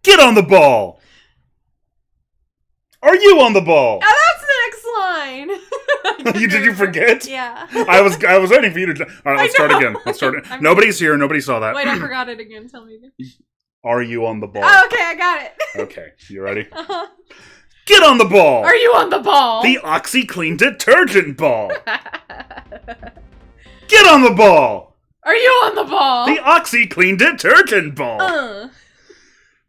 Get on the ball! Are you on the ball? Oh, that's the next line! Did you forget? Yeah. I was waiting for you to... Alright, let's start again. Let's start it. Nobody's here. Nobody saw that. Wait, I forgot it again. Tell me again. Are you on the ball? Oh, okay, I got it. Okay, you ready? Get on the ball! Are you on the ball? The OxyClean detergent ball! Get on the ball! Are you on the ball? The OxyClean detergent ball!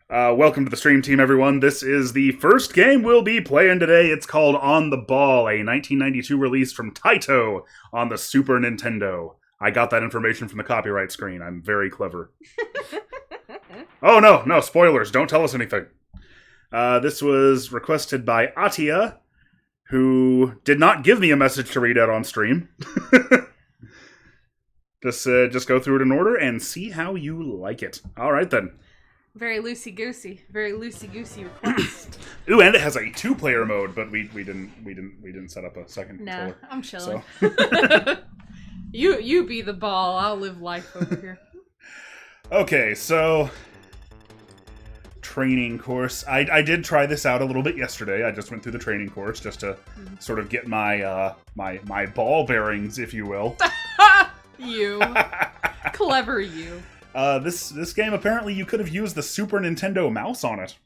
Welcome to the stream team, everyone. This is the first game we'll be playing today. It's called On the Ball, a 1992 release from Taito on the Super Nintendo. I got that information from the copyright screen. I'm very clever. Oh, no, spoilers. Don't tell us anything. This was requested by Atia, who did not give me a message to read out on stream. Just go through it in order and see how you like it. All right, then. Very loosey-goosey request. Ooh, and it has a 2-player mode, but we didn't set up a second Nah, controller. I'm chilling. So. You be the ball. I'll live life over here. Okay, so training course. I did try this out a little bit yesterday. I just went through the training course just to sort of get my my ball bearings, if you will. You. Clever you. This game, apparently you could have used the Super Nintendo mouse on it.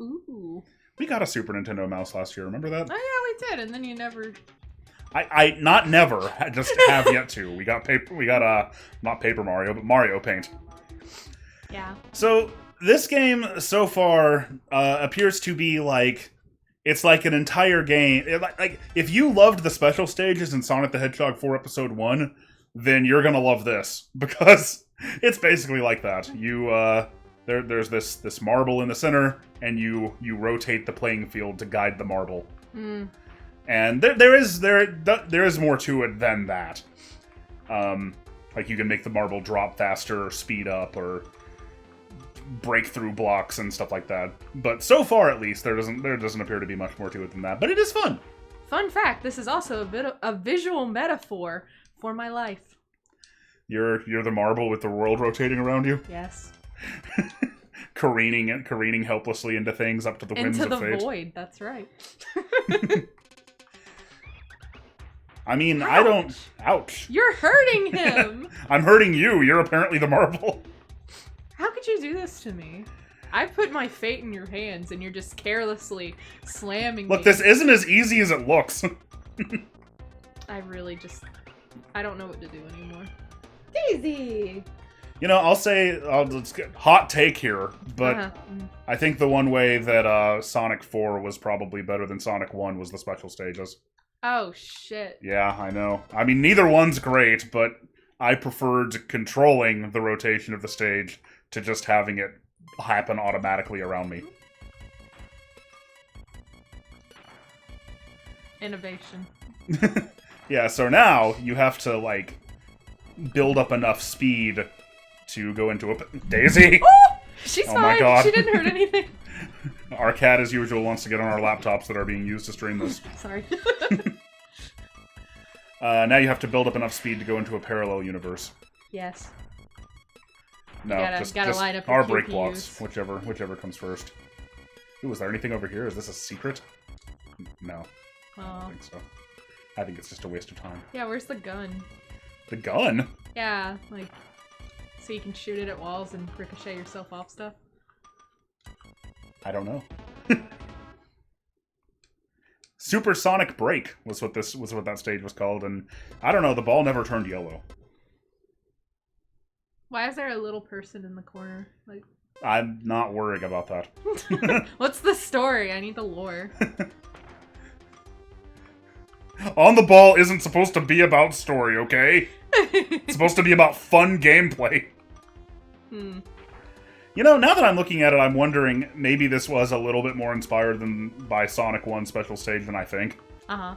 Ooh. We got a Super Nintendo mouse last year, remember that? Oh yeah, we did, and then you never... I not never, I just have yet to. We got not Paper Mario, but Mario Paint. Yeah. So, this game, so far, appears to be like... It's like an entire game. Like, if you loved the special stages in Sonic the Hedgehog 4 Episode 1, then you're gonna love this. Because it's basically like that. There's this marble in the center, and you rotate the playing field to guide the marble. And there is more to it than that. Like you can make the marble drop faster, or speed up, or break through blocks and stuff like that. But so far, at least, there doesn't appear to be much more to it than that. But it is fun. Fun fact: this is also a bit of a visual metaphor for my life. You're the marble with the world rotating around you. Yes. careening helplessly into things up to the winds of fate. Into the void. That's right. I mean, Ouch. Ouch. You're hurting him. I'm hurting you. You're apparently the marble. How could you do this to me? I put my fate in your hands, and you're just carelessly slamming me. Look, this isn't as easy as it looks. I don't know what to do anymore. Daisy! You know, let's get hot take here, but I think the one way that Sonic 4 was probably better than Sonic 1 was the special stages. Oh, shit. Yeah, I know. I mean, neither one's great, but I preferred controlling the rotation of the stage to just having it happen automatically around me. Innovation. Yeah, so now you have to, like, build up enough speed to go into a... Daisy! Oh! She's fine. My God. She didn't hurt anything. Our cat, as usual, wants to get on our laptops that are being used to stream this. Sorry. Now you have to build up enough speed to go into a parallel universe. Yes. No, just line up our your break QPUs. blocks, whichever comes first. Ooh, is there anything over here? Is this a secret? No. I don't think so. I think it's just a waste of time. Yeah, where's the gun? The gun? Yeah, like, so you can shoot it at walls and ricochet yourself off stuff. I don't know. Supersonic Break was what that stage was called, and I don't know, the ball never turned yellow. Why is there a little person in the corner? Like, I'm not worrying about that. What's the story? I need the lore. On the Ball isn't supposed to be about story, okay? It's supposed to be about fun gameplay. You know, now that I'm looking at it, I'm wondering maybe this was a little bit more inspired by Sonic 1 special stage than I think.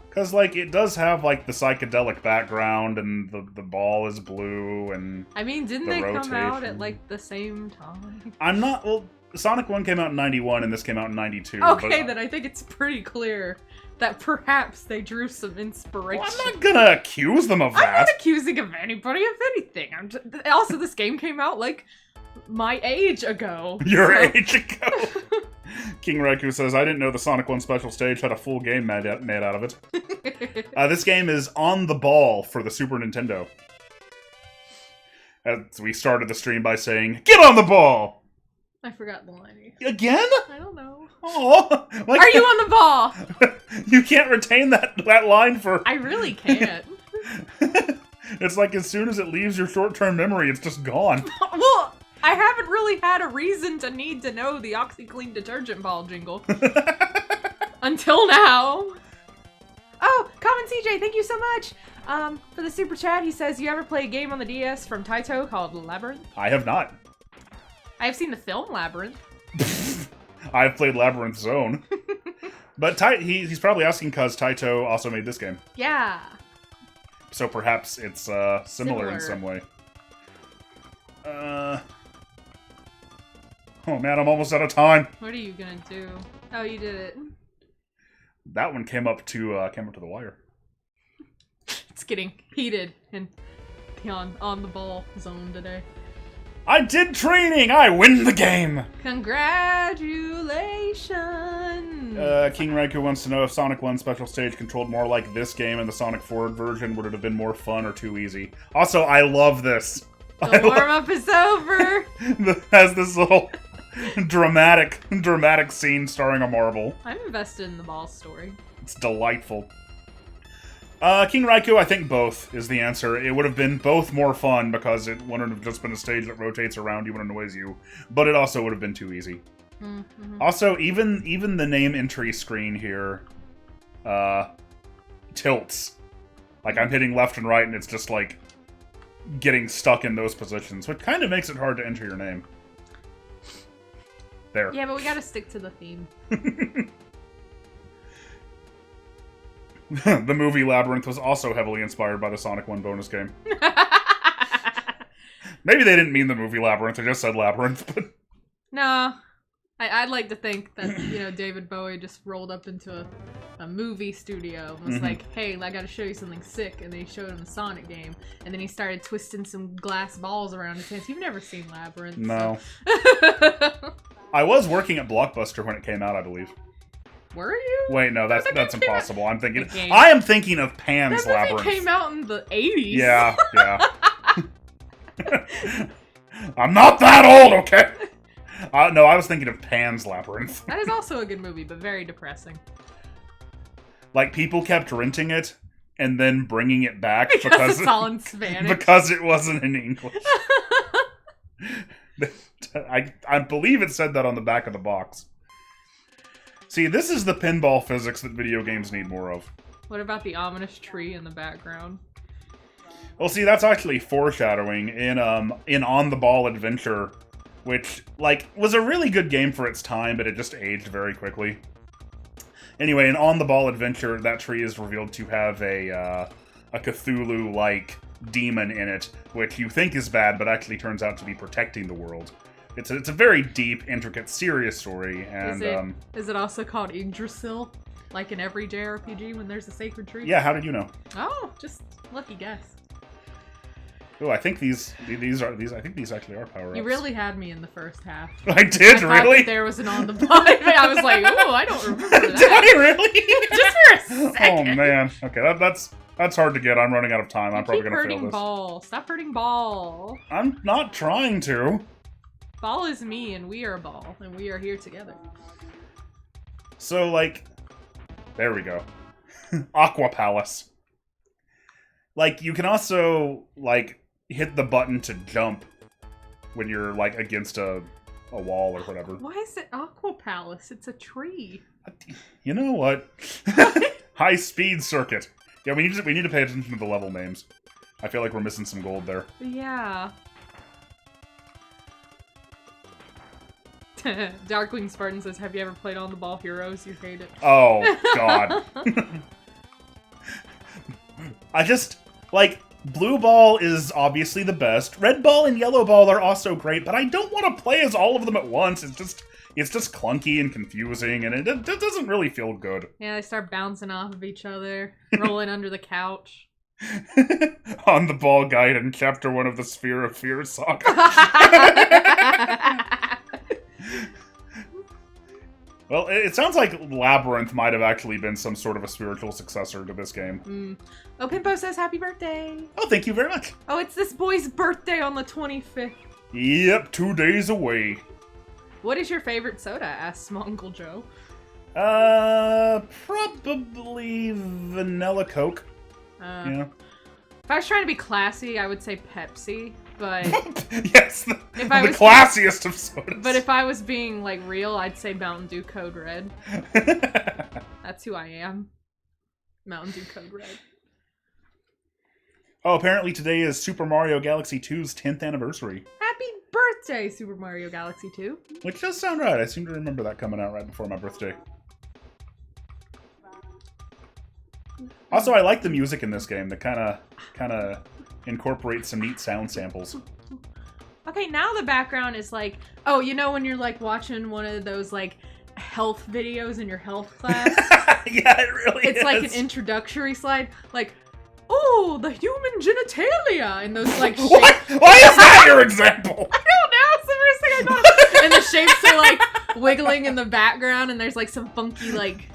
Because, like, it does have, like, the psychedelic background, and the ball is blue, and I mean, didn't they come out at, like, the same time? Well, Sonic 1 came out in 91, and this came out in 92. Okay, then I think it's pretty clear that perhaps they drew some inspiration. Well, I'm not gonna accuse them of that. I'm not accusing of anybody of anything. Also, this game came out, like, my age ago. Your age ago. King Raikou says, I didn't know the Sonic 1 special stage had a full game made out of it. This game is On the Ball for the Super Nintendo. As we started the stream by saying, get on the ball! I forgot the line. Again? I don't know. Oh, like, Are you on the ball? You can't retain that line for... I really can't. It's like as soon as it leaves your short-term memory, it's just gone. Well, I haven't really had a reason to need to know the OxyClean detergent ball jingle. Until now. Oh, Common CJ, thank you so much. For the super chat, he says, you ever play a game on the DS from Taito called Labyrinth? I have not. I have seen the film Labyrinth. I've played Labyrinth Zone. But he's probably asking because Taito also made this game. Yeah. So perhaps it's similar in some way. Oh man, I'm almost out of time. What are you gonna do? Oh, you did it. That one came up to the wire. It's getting heated in the on the ball zone today. I did training! I win the game! Congratulations! King Raikou wants to know if Sonic 1 special stage controlled more like this game and the Sonic Forward version, would it have been more fun or too easy? Also, I love this. The warm-up is over! Has this little dramatic scene starring a marble. I'm invested in the ball story. It's delightful. King Raikou, I think both is the answer. It would have been both more fun because it wouldn't have just been a stage that rotates around you and annoys you, but it also would have been too easy. Mm-hmm. Also, even the name entry screen here tilts. Like, I'm hitting left and right and it's just like getting stuck in those positions, which kind of makes it hard to enter your name. There. Yeah, but we gotta stick to the theme. The movie Labyrinth was also heavily inspired by the Sonic 1 bonus game. Maybe they didn't mean the movie Labyrinth, they just said Labyrinth, but... No. I'd like to think that, David Bowie just rolled up into a movie studio and was like, hey, I gotta show you something sick, and then he showed him the Sonic game, and then he started twisting some glass balls around his hands. You've never seen Labyrinth. No. So. I was working at Blockbuster when it came out, I believe. Were you? Wait, no, that's impossible. I am thinking of Pan's that Labyrinth. That came out in the 80s. Yeah. I'm not that old, okay? No, I was thinking of Pan's Labyrinth. That is also a good movie, but very depressing. Like, people kept renting it and then bringing it back because it's all in Spanish. Because it wasn't in English. I believe it said that on the back of the box. See, this is the pinball physics that video games need more of. What about the ominous tree in the background? Well, see, that's actually foreshadowing in On the Ball Adventure, which, like, was a really good game for its time, but it just aged very quickly. Anyway, in On the Ball Adventure, that tree is revealed to have a Cthulhu-like demon in it, which you think is bad, but actually turns out to be protecting the world. It's a very deep, intricate, serious story, and is it also called Yggdrasil, like in every JRPG when there's a sacred tree? Yeah, how did you know? Oh, just lucky guess. Oh, I think these actually are power-ups. You really had me in the first half. I did, I really? Thought there was an on the ball. I was like, oh, I don't remember that. Did I really? Just for a second. Oh man. Okay, that's hard to get. I'm running out of time. I'm probably gonna fail this. Ball. Stop hurting ball. I'm not trying to. Ball is me, and we are Ball, and we are here together. So, like, there we go. Aqua Palace. Like, you can also, like, hit the button to jump when you're, like, against a wall or whatever. Why is it Aqua Palace? It's a tree. You know what? High speed circuit. Yeah, we need to pay attention to the level names. I feel like we're missing some gold there. Yeah. Darkwing Spartan says, have you ever played On the Ball Heroes? You hate it. Oh, God. I just, like, Blue Ball is obviously the best. Red Ball and Yellow Ball are also great, but I don't want to play as all of them at once. It's just clunky and confusing, and it doesn't really feel good. Yeah, they start bouncing off of each other, rolling under the couch. On the Ball Guide in Chapter 1 of the Sphere of Fear saga. it sounds like Labyrinth might have actually been some sort of a spiritual successor to this game. Oh, Pimpo says happy birthday. Oh, thank you very much. Oh, it's this boy's birthday on the 25th. Yep, 2 days away. What is your favorite soda? Asks Small Uncle Joe. Probably vanilla Coke. Yeah. If I was trying to be classy, I would say Pepsi, but... Yes, the classiest of sodas. But if I was being, like, real, I'd say Mountain Dew Code Red. That's who I am. Mountain Dew Code Red. Oh, apparently today is Super Mario Galaxy 2's 10th anniversary. Happy birthday, Super Mario Galaxy 2. Which does sound right. I seem to remember that coming out right before my birthday. Also, I like the music in this game that kind of incorporates some neat sound samples. Okay, now the background is like, oh, you know when you're like watching one of those like health videos in your health class? Yeah, it really is. It's like an introductory slide, like, oh, the human genitalia, and those like shapes. What? Why is that your example? I don't know. It's the first thing I thought of. And the shapes are like wiggling in the background, and there's like some funky like.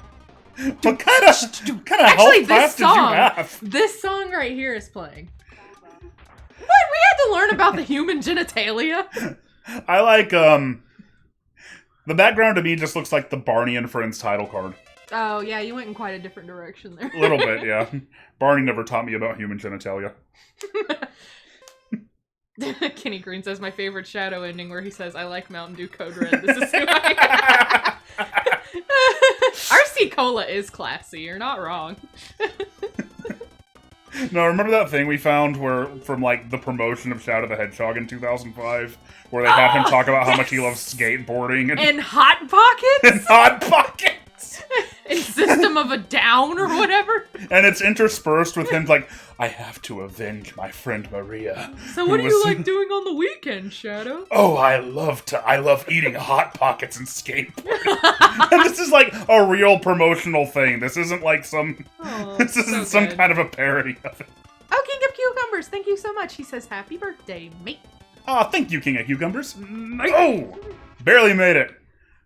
What kind of health class did you have? This song right here is playing. What? We had to learn about the human genitalia? I like, the background to me just looks like the Barney and Friends title card. Oh, yeah, you went in quite a different direction there. A little bit, yeah. Barney never taught me about human genitalia. Kenny Green says, my favorite Shadow ending where he says, I like Mountain Dew Code Red. This is who I am. RC Cola is classy. You're not wrong. No, remember that thing we found from like the promotion of Shadow the Hedgehog in 2005, where they had him talk about how much he loves skateboarding and Hot Pockets? And Hot Pockets! And System of a Down or whatever? And it's interspersed with him like, I have to avenge my friend Maria. So what do you like doing on the weekend, Shadow? Oh, I love eating Hot Pockets and skateboarding. And this is like a real promotional thing. This isn't like some kind of a parody of it. Oh, King of Cucumbers, thank you so much. He says, happy birthday, mate. Ah, thank you, King of Cucumbers. Oh, barely made it.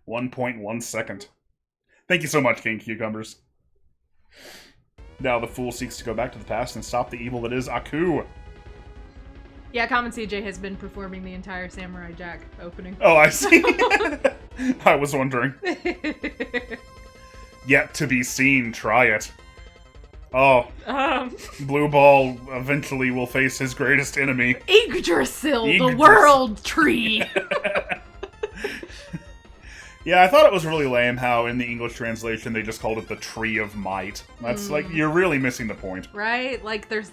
1.1 second. Thank you so much, King of Cucumbers. Now the fool seeks to go back to the past and stop the evil that is Aku. Yeah, Common CJ has been performing the entire Samurai Jack opening. Oh, I see. I was wondering. Yet to be seen, try it. Oh. Blue Ball eventually will face his greatest enemy. Yggdrasil, the World Tree! Yeah, I thought it was really lame how in the English translation they just called it the Tree of Might. That's like, you're really missing the point. Right? Like, there's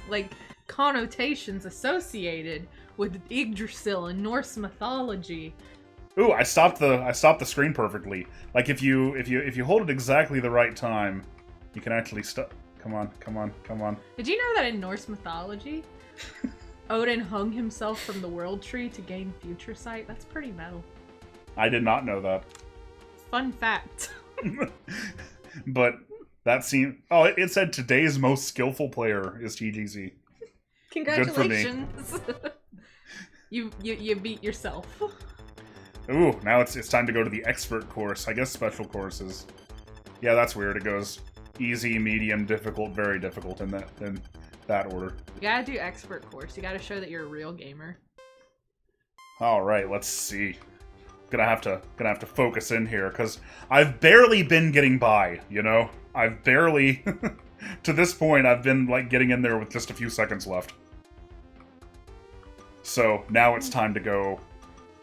like, connotations associated with Yggdrasil in Norse mythology. Ooh, I stopped the screen perfectly. Like, if you hold it exactly the right time, you can actually stop. Come on. Did you know that in Norse mythology, Odin hung himself from the World Tree to gain future sight? That's pretty metal. I did not know that. Fun fact. But that seemed... Oh, it said today's most skillful player is TGZ. Congratulations. Good for me. You beat yourself. Ooh, now it's time to go to the expert course. I guess special courses. Yeah, that's weird. It goes easy, medium, difficult, very difficult in that order. You gotta do expert course. You gotta show that you're a real gamer. All right, let's see. Gonna have to focus in here because I've barely been getting by. You know, I've barely to this point I've been like getting in there with just a few seconds left. So now it's time to go.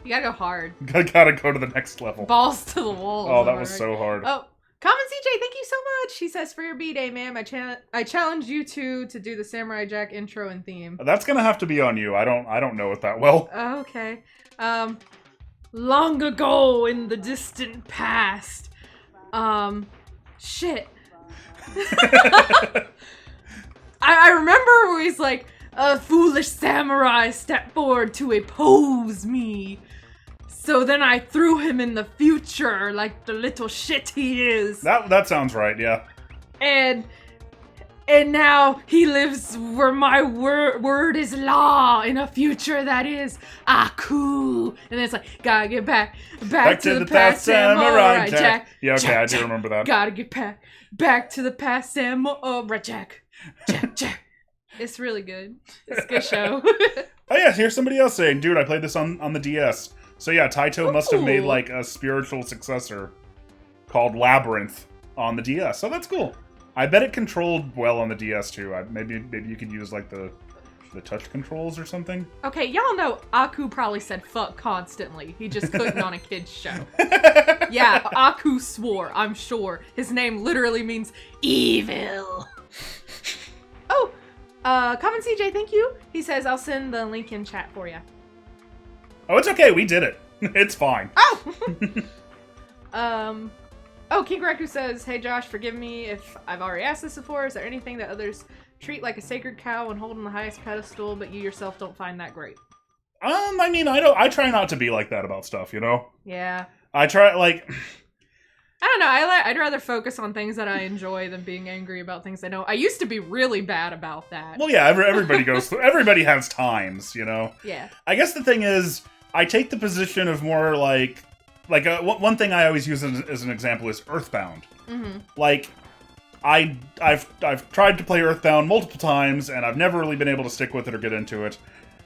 You gotta go hard. Gotta go to the next level. Balls to the wall. Oh, that was so hard. Oh, Common CJ, thank you so much. He says, for your B-Day, ma'am, I challenge you two to do the Samurai Jack intro and theme. That's gonna have to be on you. I don't know it that well. Okay. Long ago in the distant past. Shit. I remember where he's like, a foolish samurai stepped forward to oppose me. So then I threw him in the future like the little shit he is. That sounds right, yeah. And And now he lives where my word is law in a future that is Aku. And then it's like, gotta get back to the past, Samurai Jack. Yeah, okay, Jack, I do Jack. remember that. Gotta get back to the past, Samurai Jack. Jack. It's really good. It's a good show. Oh yeah, here's somebody else saying, dude, I played this on the DS. So yeah, Taito must have made Ooh. like a spiritual successor called Labyrinth on the DS. So that's cool. I bet it controlled well on the DS too. Maybe you could use like the touch controls or something. Okay, y'all know Aku probably said fuck constantly. He just couldn't on a kid's show. Yeah, Aku swore, I'm sure. His name literally means evil. Oh, Common CJ, thank you. He says, I'll send the link in chat for you. Oh, it's okay. We did it. It's fine. Oh! King Reku says, hey Josh, forgive me if I've already asked this before. Is there anything that others treat like a sacred cow and hold on the highest pedestal, but you yourself don't find that great? I mean, I try not to be like that about stuff, you know? Yeah. I try, like... I don't know, I'd rather focus on things that I enjoy than being angry about things I know. I used to be really bad about that. Well, yeah, everybody goes through... Everybody has times, you know? Yeah. I guess the thing is, I take the position of more like one thing I always use as an example is Earthbound. Mm-hmm. Like, I've tried to play Earthbound multiple times, and I've never really been able to stick with it or get into it.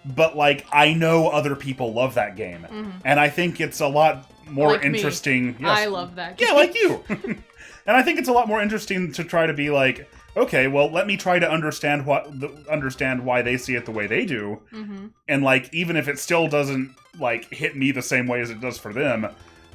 But, like, I know other people love that game. Mm-hmm. And I think it's a lot more like interesting. Yes. I love that game. Yeah, like you. And I think it's a lot more interesting to try to be like, okay, well, let me try to understand why they see it the way they do. Mm-hmm. And, like, even if it still doesn't, like, hit me the same way as it does for them,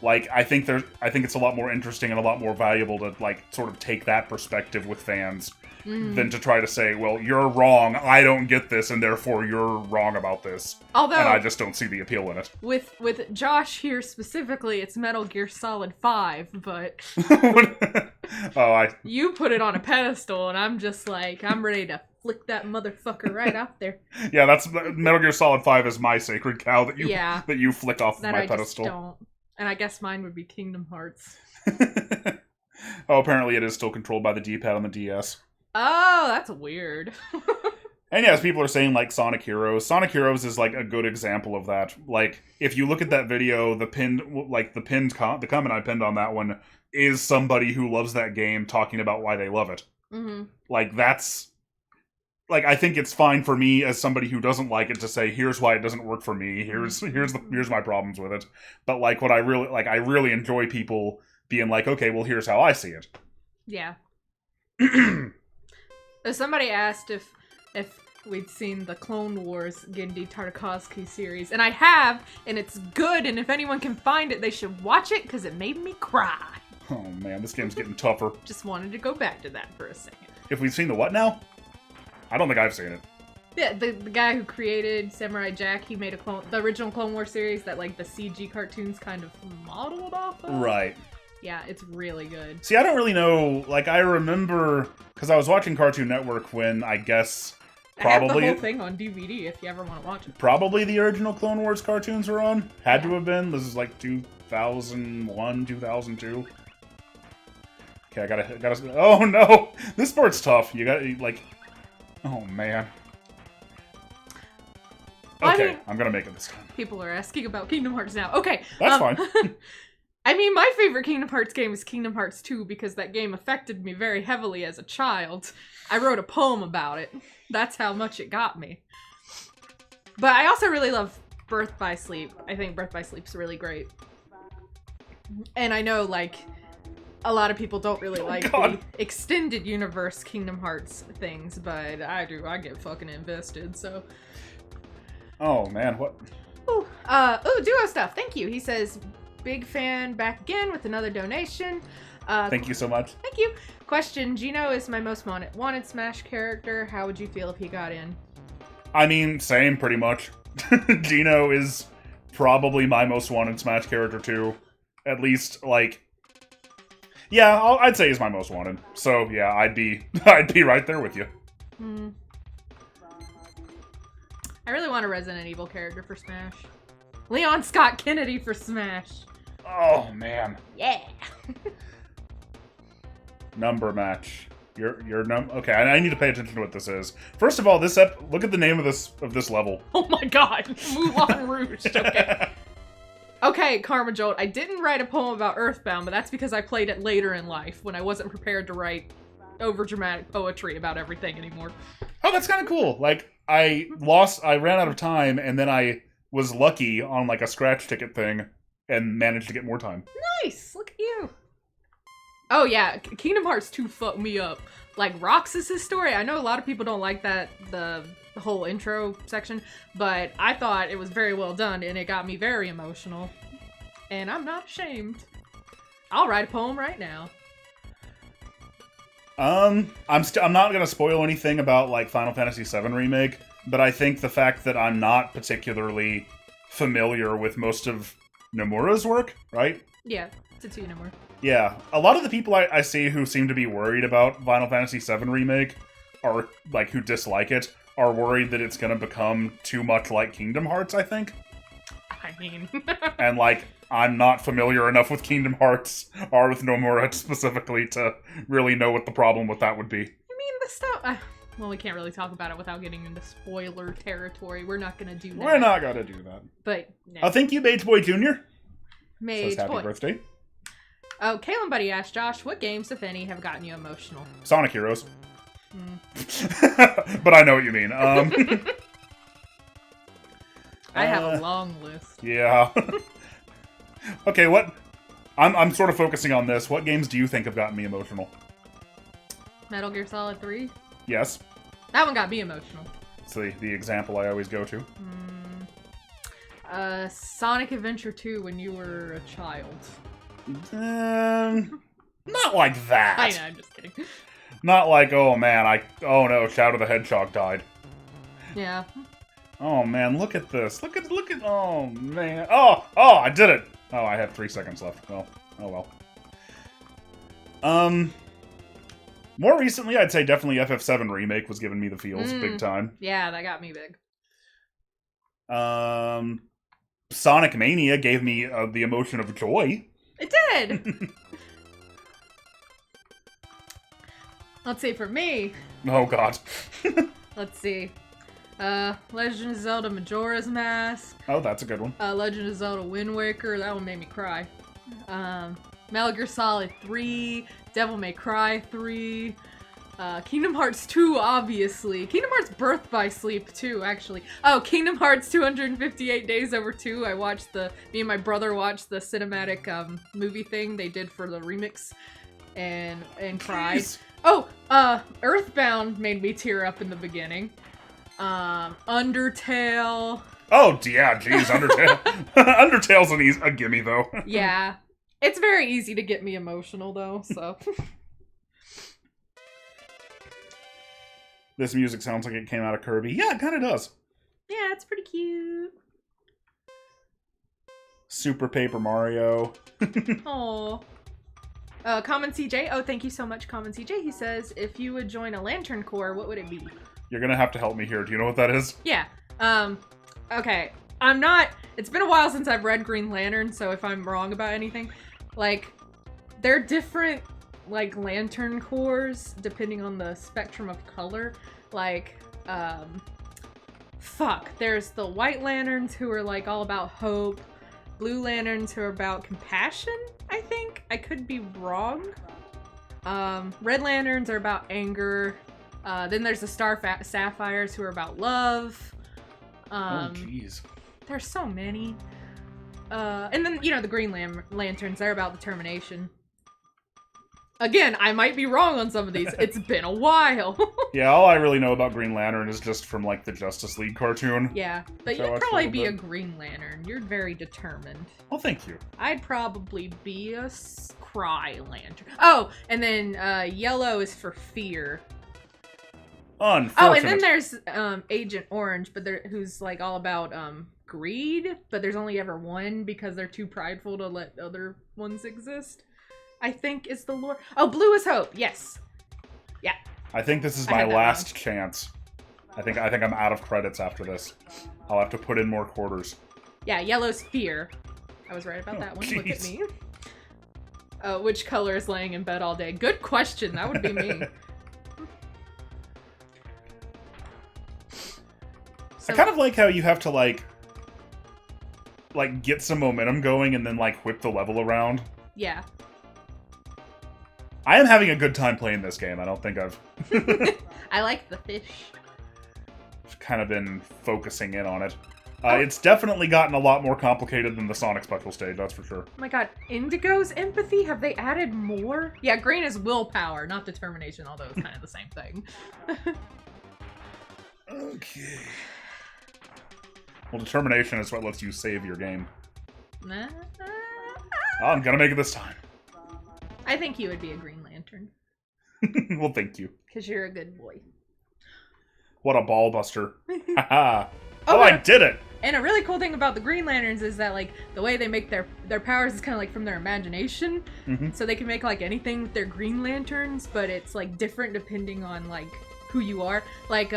like, I think it's a lot more interesting and a lot more valuable to, like, sort of take that perspective with fans than to try to say, well, you're wrong, I don't get this, and therefore you're wrong about this. Although, and I just don't see the appeal in it. With Josh here specifically, it's Metal Gear Solid 5, but you put it on a pedestal, and I'm just like, I'm ready to flick that motherfucker right out there. Yeah, that's Metal Gear Solid 5 is my sacred cow that you flick off that my I pedestal. Just don't. And I guess mine would be Kingdom Hearts. Oh, apparently it is still controlled by the D-pad on the DS. Oh, that's weird. And yes, people are saying, like, Sonic Heroes. Sonic Heroes is, like, a good example of that. Like, if you look at that video, the comment I pinned on that one is somebody who loves that game talking about why they love it. Mm-hmm. Like, that's... Like, I think it's fine for me as somebody who doesn't like it to say, here's why it doesn't work for me, here's my problems with it. But, like, what I really enjoy people being like, okay, well, here's how I see it. Yeah. Somebody asked if we'd seen the Clone Wars Gendy Tartakovsky series, and I have, and it's good, and if anyone can find it, they should watch it, because it made me cry. Oh man, this game's getting tougher. Just wanted to go back to that for a second. If we've seen the what now? I don't think I've seen it. Yeah, the guy who created Samurai Jack, he made the original Clone Wars series that, like, the CG cartoons kind of modeled off of. Right. Yeah, it's really good. See, I don't really know, like, I remember, because I was watching Cartoon Network when, I guess, probably... I have the whole thing on DVD if you ever want to watch it. Probably the original Clone Wars cartoons were on. Had to have been. This is, like, 2001, 2002. Okay, I gotta... Oh, no! This part's tough. You gotta, like... Oh, man. Okay, I mean, I'm gonna make it this time. People are asking about Kingdom Hearts now. Okay. That's fine. I mean, my favorite Kingdom Hearts game is Kingdom Hearts 2 because that game affected me very heavily as a child. I wrote a poem about it. That's how much it got me. But I also really love Birth by Sleep. I think Birth by Sleep's really great. And I know, like, a lot of people don't really like the extended universe Kingdom Hearts things, but I do. I get fucking invested, so... Oh, man, what? Ooh, Duo Stuff, thank you. He says, big fan back again with another donation. Thank you so much. Thank you. Question, Gino is my most wanted Smash character. How would you feel if he got in? I mean, same, pretty much. Gino is probably my most wanted Smash character, too. At least, like... Yeah, I'd say he's my most wanted. So, yeah, I'd be right there with you. Hmm. I really want a Resident Evil character for Smash. Leon Scott Kennedy for Smash. Oh, man. Yeah. Number match. Your okay, I need to pay attention to what this is. First of all, look at the name of this level. Oh my god, Moulin Rouge. Okay. Okay, Karma Jolt, I didn't write a poem about Earthbound, but that's because I played it later in life when I wasn't prepared to write overdramatic poetry about everything anymore. Oh, that's kind of cool. Like, I ran out of time, and then I was lucky on, like, a scratch ticket thing and managed to get more time. Nice! Look at you. Oh, yeah. Kingdom Hearts 2 fucked me up. Like, Roxas' story, I know a lot of people don't like that, the whole intro section, but I thought it was very well done, and it got me very emotional. And I'm not ashamed. I'll write a poem right now. I'm not gonna spoil anything about, like, Final Fantasy VII Remake, but I think the fact that I'm not particularly familiar with most of Nomura's work, right? Yeah, Tetsuya Nomura. Yeah, a lot of the people I see who seem to be worried about Final Fantasy VII Remake, are, like, who dislike it, are worried that it's gonna become too much like Kingdom Hearts, I think. I mean... And, like, I'm not familiar enough with Kingdom Hearts, or with Nomura specifically, to really know what the problem with that would be. You mean the stuff... well, we can't really talk about it without getting into spoiler territory. We're not gonna do that. We're not gonna do that. But, no. Oh, thank you, Mage Boy Jr. Mage Says happy Boy. birthday. Oh, Kalen Buddy asked Josh, what games, if any, have gotten you emotional? Sonic Heroes. But I know what you mean. I have a long list. Yeah. Okay, what... I'm sort of focusing on this. What games do you think have gotten me emotional? Metal Gear Solid 3? Yes. That one got me emotional. It's the example I always go to. Sonic Adventure 2 when you were a child. Not like that. I know, I'm just kidding. Not like, oh man, oh no, Shadow the Hedgehog died. Yeah. Oh man, look at this. Look at, oh man. Oh, I did it. Oh, I have 3 seconds left. Well, oh well. More recently, I'd say definitely FF7 Remake was giving me the feels big time. Yeah, that got me big. Sonic Mania gave me the emotion of joy. It did! Let's see, for me... Oh god. Let's see. Legend of Zelda Majora's Mask. Oh, that's a good one. Legend of Zelda Wind Waker. That one made me cry. Metal Gear Solid 3. Devil May Cry 3. Kingdom Hearts 2, obviously. Kingdom Hearts Birth by Sleep 2, actually. Oh, Kingdom Hearts 258 Days Over 2. I watched me and my brother watched the cinematic movie thing they did for the remix and cried. Jeez. Oh, Earthbound made me tear up in the beginning. Undertale. Oh, yeah, geez, Undertale. Undertale's a gimme, though. Yeah. It's very easy to get me emotional, though, so... This music sounds like it came out of Kirby. Yeah, it kind of does. Yeah, it's pretty cute. Super Paper Mario. Aww. Common CJ. Oh, thank you so much, Common CJ. He says, if you would join a Lantern Corps, what would it be? You're gonna have to help me here. Do you know what that is? Yeah. Okay. It's been a while since I've read Green Lantern, so if I'm wrong about anything, like, they're different, like, Lantern Corps depending on the spectrum of color. Like, there's the White Lanterns who are, like, all about hope. Blue Lanterns who are about compassion, I think. I could be wrong. Red Lanterns are about anger. Then there's the Sapphires who are about love. Oh, jeez. There's so many. And then, the Green Lanterns, they're about determination. Again, I might be wrong on some of these. It's been a while. Yeah, all I really know about Green Lantern is just from, like, the Justice League cartoon. Yeah, but you'd probably be a Green Lantern. You're very determined. Well, thank you. I'd probably be a Cry Lantern. Oh, and then yellow is for fear. Unfortunate. Oh, and then there's Agent Orange, but who's, like, all about greed, but there's only ever one because they're too prideful to let other ones exist. I think is the lore. Oh, Blue is Hope. Yes. Yeah. I think this is my last chance. I think I'm out of credits after this. I'll have to put in more quarters. Yeah, yellow's fear. I was right about that one. Geez. Look at me. Which color is laying in bed all day? Good question. That would be me. So, I kind of like how you have to, like get some momentum going and then, like, whip the level around. yeah. I am having a good time playing this game. I don't think I've I like the fish. kind of been focusing in on it. It's definitely gotten a lot more complicated than the Sonic Special Stage, that's for sure. Oh my god, Indigo's empathy? Have they added more? Yeah, green is willpower, not determination, although it's kind of the same thing. Okay. Well, determination is what lets you save your game. Oh, I'm gonna make it this time. I think you would be a Green Lantern. Well, thank you. Because you're a good boy. What a ball buster. Haha. Oh, I did it! And a really cool thing about the Green Lanterns is that, like, the way they make their powers is kind of, like, from their imagination. Mm-hmm. So they can make, like, anything with their Green Lanterns, but it's, like, different depending on, like, who you are. Like,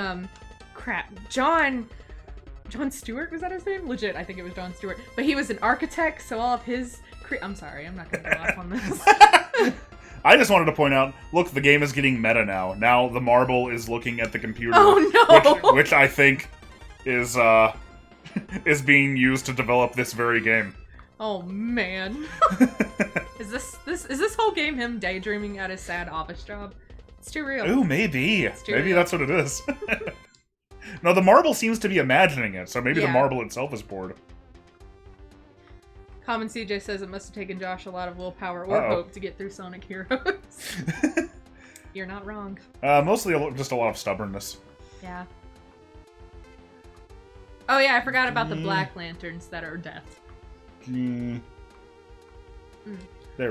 crap. John Stewart, was that his name? Legit, I think it was John Stewart. But he was an architect, so all of his... I'm sorry, I'm not gonna go off on this. I just wanted to point out, look, the game is getting meta now. Now the marble is looking at the computer. Oh, no! Which I think is being used to develop this very game. Oh, man. Is this whole game him daydreaming at his sad office job? It's too real. Ooh, maybe. Maybe real. that's what it is. No, the marble seems to be imagining it, so maybe the Yeah. marble itself is bored. Common CJ says it must have taken Josh a lot of willpower or hope to get through Sonic Heroes. You're not wrong. Mostly just a lot of stubbornness. Yeah. Oh yeah, I forgot about the Black Lanterns that are death. There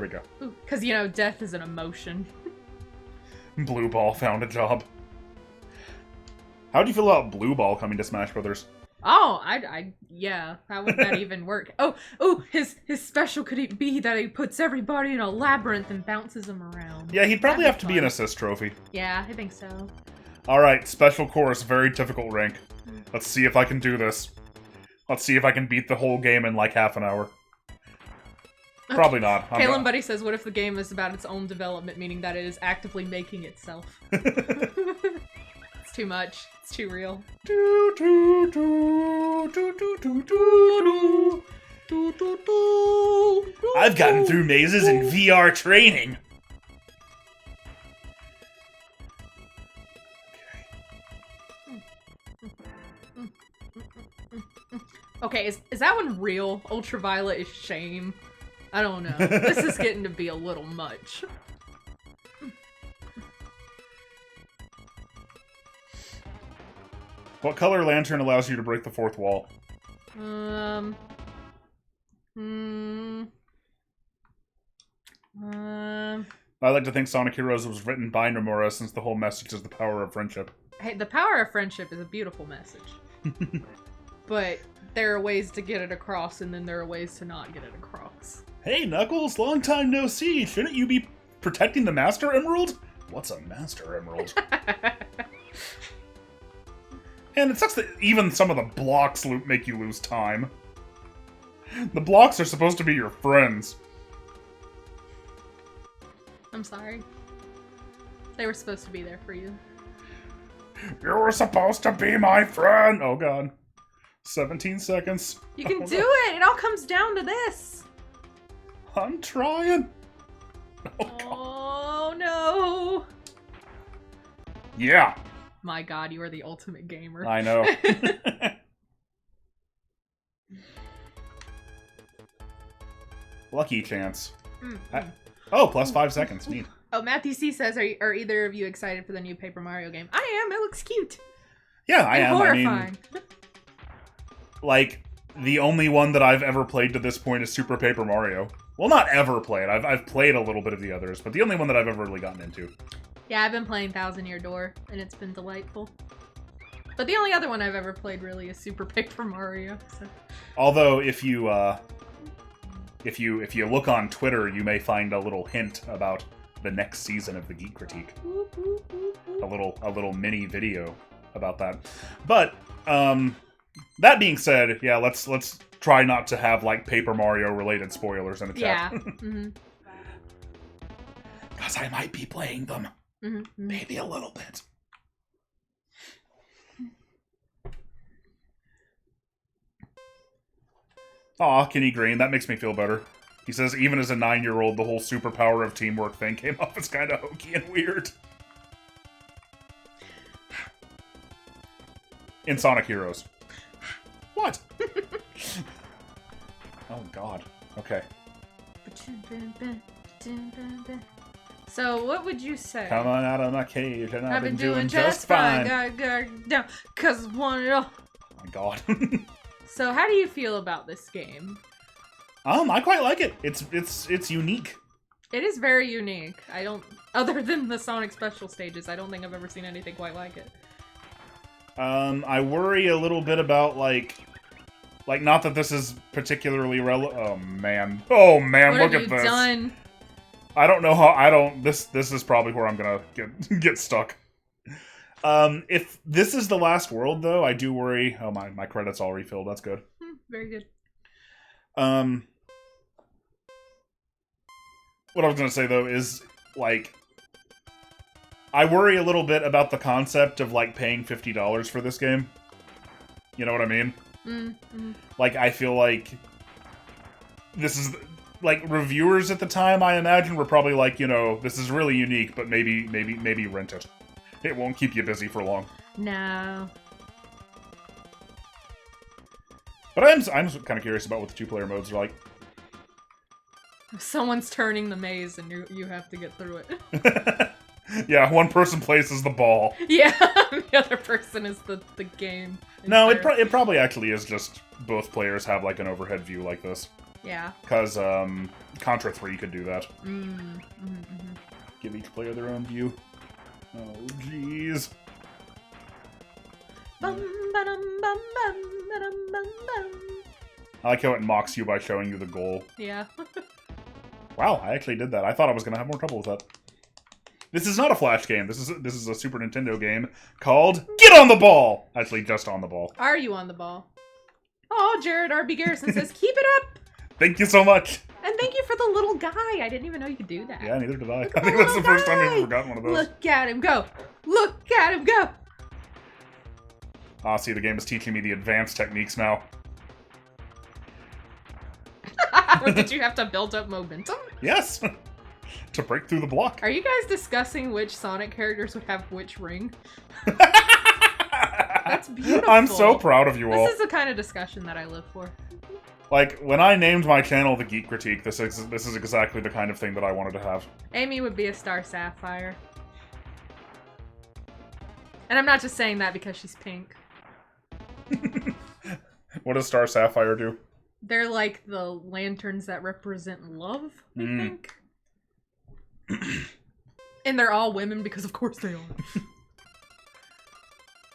we go. Because, you know, death is an emotion. Blue Ball found a job. How do you feel about Blue Ball coming to Smash Brothers? Oh, yeah. How would that even work? Oh, his special could it be that he puts everybody in a labyrinth and bounces them around. Yeah, he'd probably That'd have to be an assist trophy. Yeah, I think so. Alright, special course, very difficult rank. Let's see if I can do this. Let's see if I can beat the whole game in like half an hour. Probably not. Kalen Buddy says, what if the game is about its own development, meaning that it is actively making itself? It's too much. It's too real. I've gotten through mazes in VR training. Okay, is that one real? Ultraviolet is shame. I don't know. This is getting to be a little much. What color lantern allows you to break the fourth wall? I like to think Sonic Heroes was written by Nomura since the whole message is the power of friendship. Hey, the power of friendship is a beautiful message. But there are ways to get it across, and then there are ways to not get it across. Hey, Knuckles, long time no see. Shouldn't you be protecting the Master Emerald? What's a Master Emerald? And it sucks that even some of the blocks make you lose time. The blocks are supposed to be your friends. I'm sorry. They were supposed to be there for you. You were supposed to be my friend! Oh god. 17 seconds. You can do it! It all comes down to this! I'm trying. Oh no! Yeah. My god, you are the ultimate gamer. I know. Lucky chance. Oh, plus 5 seconds. Neat. Oh, Matthew C says, are either of you excited for the new Paper Mario game? I am. It looks cute. Yeah, I am. Horrifying. I mean, like, the only one that I've ever played to this point is Super Paper Mario. Well, not ever played. I've played a little bit of the others, but the only one that I've ever really gotten into. Yeah, I've been playing Thousand Year Door, and it's been delightful. But the only other one I've ever played really is Super Paper Mario. So. Although, if you look on Twitter, you may find a little hint about the next season of the Geek Critique. A little mini video about that. But that being said, yeah, let's try not to have like Paper Mario related spoilers in the chat. Yeah. Because I might be playing them. Maybe a little bit. Aw, Kenny Green, that makes me feel better. He says, even as a 9-year-old, the whole superpower of teamwork thing came off as kind of hokey and weird. In Sonic Heroes. What? Oh, God. Okay. So, what would you say? Come on out of my cage, and I've been doing just fine. Down, cause one. Oh my God. So, how do you feel about this game? I quite like it. It's unique. It is very unique. I don't, other than the Sonic special stages, I don't think I've ever seen anything quite like it. I worry a little bit about like not that this is particularly relevant. Oh man, look at this. Done? I don't know how. This is probably where I'm gonna get stuck. If this is the last world, though, I do worry. Oh, my credits all refilled. That's good. Very good. What I was gonna say though is like, I worry a little bit about the concept of like paying $50 for this game. You know what I mean? Mm-hmm. Like, I feel like this is like reviewers at the time. I imagine were probably like, you know, this is really unique, but maybe rent it. It won't keep you busy for long. No. But I'm kind of curious about what the 2-player modes are like. Someone's turning the maze and you have to get through it. Yeah, one person places the ball. Yeah, the other person is the game. No, it probably actually is just both players have like an overhead view like this. Yeah. Because Contra 3 could do that. Give each player their own view. Oh, jeez. I like how it mocks you by showing you the goal. Yeah. Wow, I actually did that. I thought I was going to have more trouble with that. This is not a Flash game. This is a Super Nintendo game called Get on the Ball! Actually, just on the ball. Are you on the ball? Oh, Jared R.B. Garrison says, keep it up! Thank you so much! And thank you for the little guy. I didn't even know you could do that. Yeah, neither did I. I think that's the first time I've ever gotten one of those. Look at him go! Look at him go! Ah, see, the game is teaching me the advanced techniques now. Did you have to build up momentum? Yes! To break through the block. Are you guys discussing which Sonic characters would have which ring? That's beautiful. I'm so proud of you all. This is the kind of discussion that I live for. Like, when I named my channel The Geek Critique, this is exactly the kind of thing that I wanted to have. Amy would be a Star Sapphire. And I'm not just saying that because she's pink. What does Star Sapphire do? They're like the lanterns that represent love, I think. And they're all women because of course they are.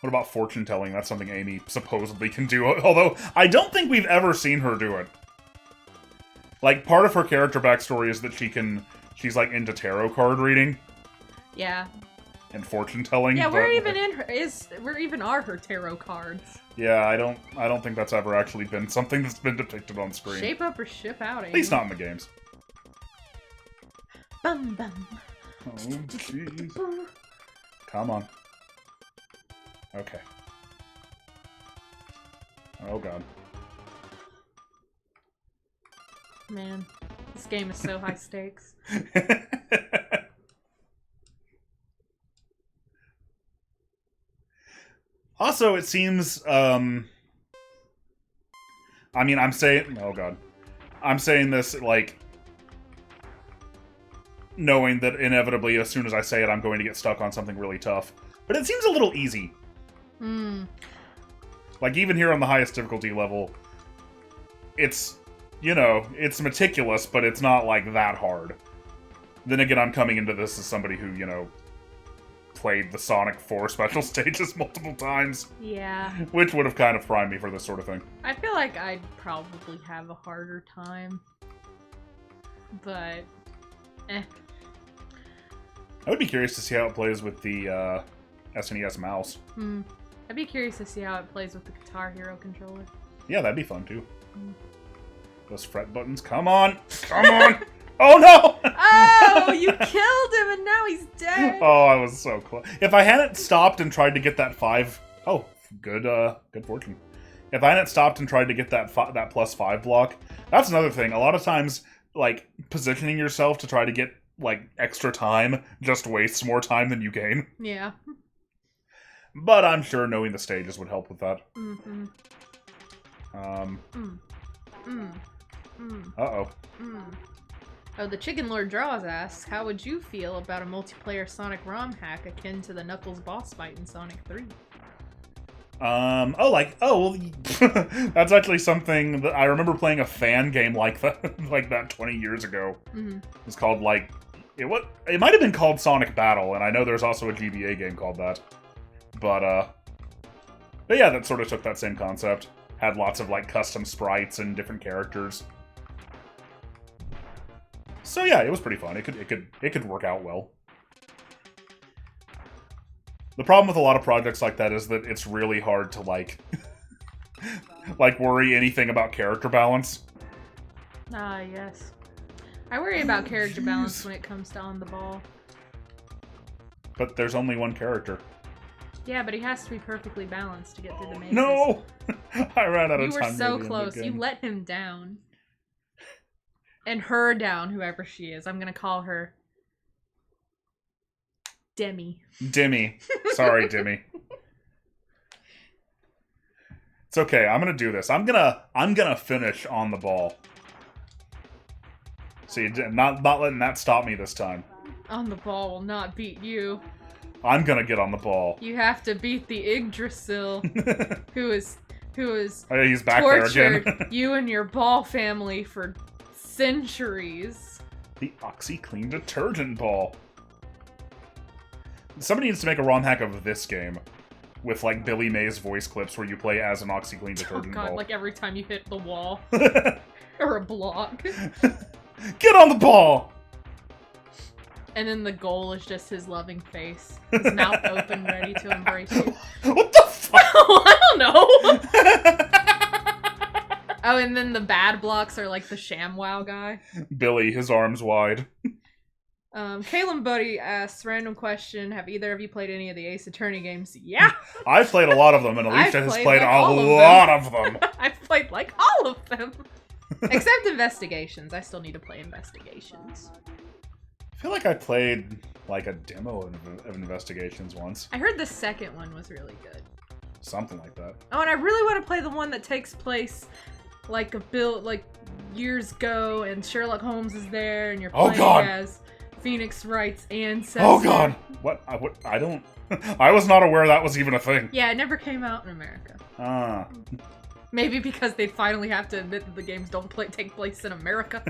What about fortune telling? That's something Amy supposedly can do, although I don't think we've ever seen her do it. Like, part of her character backstory is that she's like into tarot card reading. Yeah. And fortune telling. Yeah, where even are her tarot cards? Yeah, I don't think that's ever actually been something that's been depicted on screen. Shape up or ship out, Amy. At least not in the games. Bum bum. Oh, jeez. Come on. Okay. Oh, God. Man, this game is so high stakes. Also, it seems, I mean, I'm saying this, like, knowing that inevitably, as soon as I say it, I'm going to get stuck on something really tough. But it seems a little easy. Like, even here on the highest difficulty level, it's, you know, it's meticulous, but it's not, like, that hard. Then again, I'm coming into this as somebody who, you know, played the Sonic 4 special stages multiple times. Yeah. Which would have kind of primed me for this sort of thing. I feel like I'd probably have a harder time. But, eh. I would be curious to see how it plays with the SNES mouse. I'd be curious to see how it plays with the Guitar Hero controller. Yeah, that'd be fun too. Those fret buttons. Come on! Come on! Oh no! Oh, you killed him and now he's dead! Oh, I was so close. If I hadn't stopped and tried to get that 5... Oh, good fortune. If I hadn't stopped and tried to get that that +5 block, that's another thing. A lot of times, like, positioning yourself to try to get, like, extra time just wastes more time than you gain. Yeah. But I'm sure knowing the stages would help with that. Mm-hmm. Uh-oh. Oh, the Chicken Lord Draws asks, how would you feel about a multiplayer Sonic ROM hack akin to the Knuckles boss fight in Sonic 3? That's actually something that I remember playing a fan game like that 20 years ago. Mm-hmm. It's called, like, it might have been called Sonic Battle, and I know there's also a GBA game called that. But yeah, that sort of took that same concept. Had lots of, like, custom sprites and different characters. So yeah, it was pretty fun. It could work out well. The problem with a lot of projects like that is that it's really hard to, like, like, worry anything about character balance. Ah, yes. I worry about character balance when it comes to On the Ball. But there's only one character. Yeah, but he has to be perfectly balanced to get through the mazes. No! I ran out of time. You were so close. You let him down. And her down, whoever she is. I'm gonna call her Demi. Demi. Sorry, Demi. It's okay. I'm gonna do this. I'm gonna finish On the Ball. See, not letting that stop me this time. On the Ball will not beat you. I'm gonna get on the ball. You have to beat the Yggdrasil, who is oh, he's back tortured there again. you and your ball family for centuries. The OxyClean detergent ball. Somebody needs to make a ROM hack of this game with, like, Billy Mays voice clips where you play as an OxyClean detergent ball. Like every time you hit the wall or a block. Get on the ball. And then the goal is just his loving face, his mouth open, ready to embrace you. What the fuck? I don't know. Oh, and then the bad blocks are like the ShamWow guy. Billy, his arms wide. Caleb Buddy asks, random question, have either of you played any of the Ace Attorney games? Yeah! I've played a lot of them, and Alicia has played like a lot of them. I've played like all of them. Except Investigations. I still need to play Investigations. I feel like I played, like, a demo of Investigations once. I heard the second one was really good. Something like that. Oh, and I really want to play the one that takes place like years ago, and Sherlock Holmes is there, and you're playing as Phoenix Wright's ancestor. Oh god! What? I don't... I was not aware that was even a thing. Yeah, it never came out in America. Ah. Maybe because they finally have to admit that the games don't take place in America.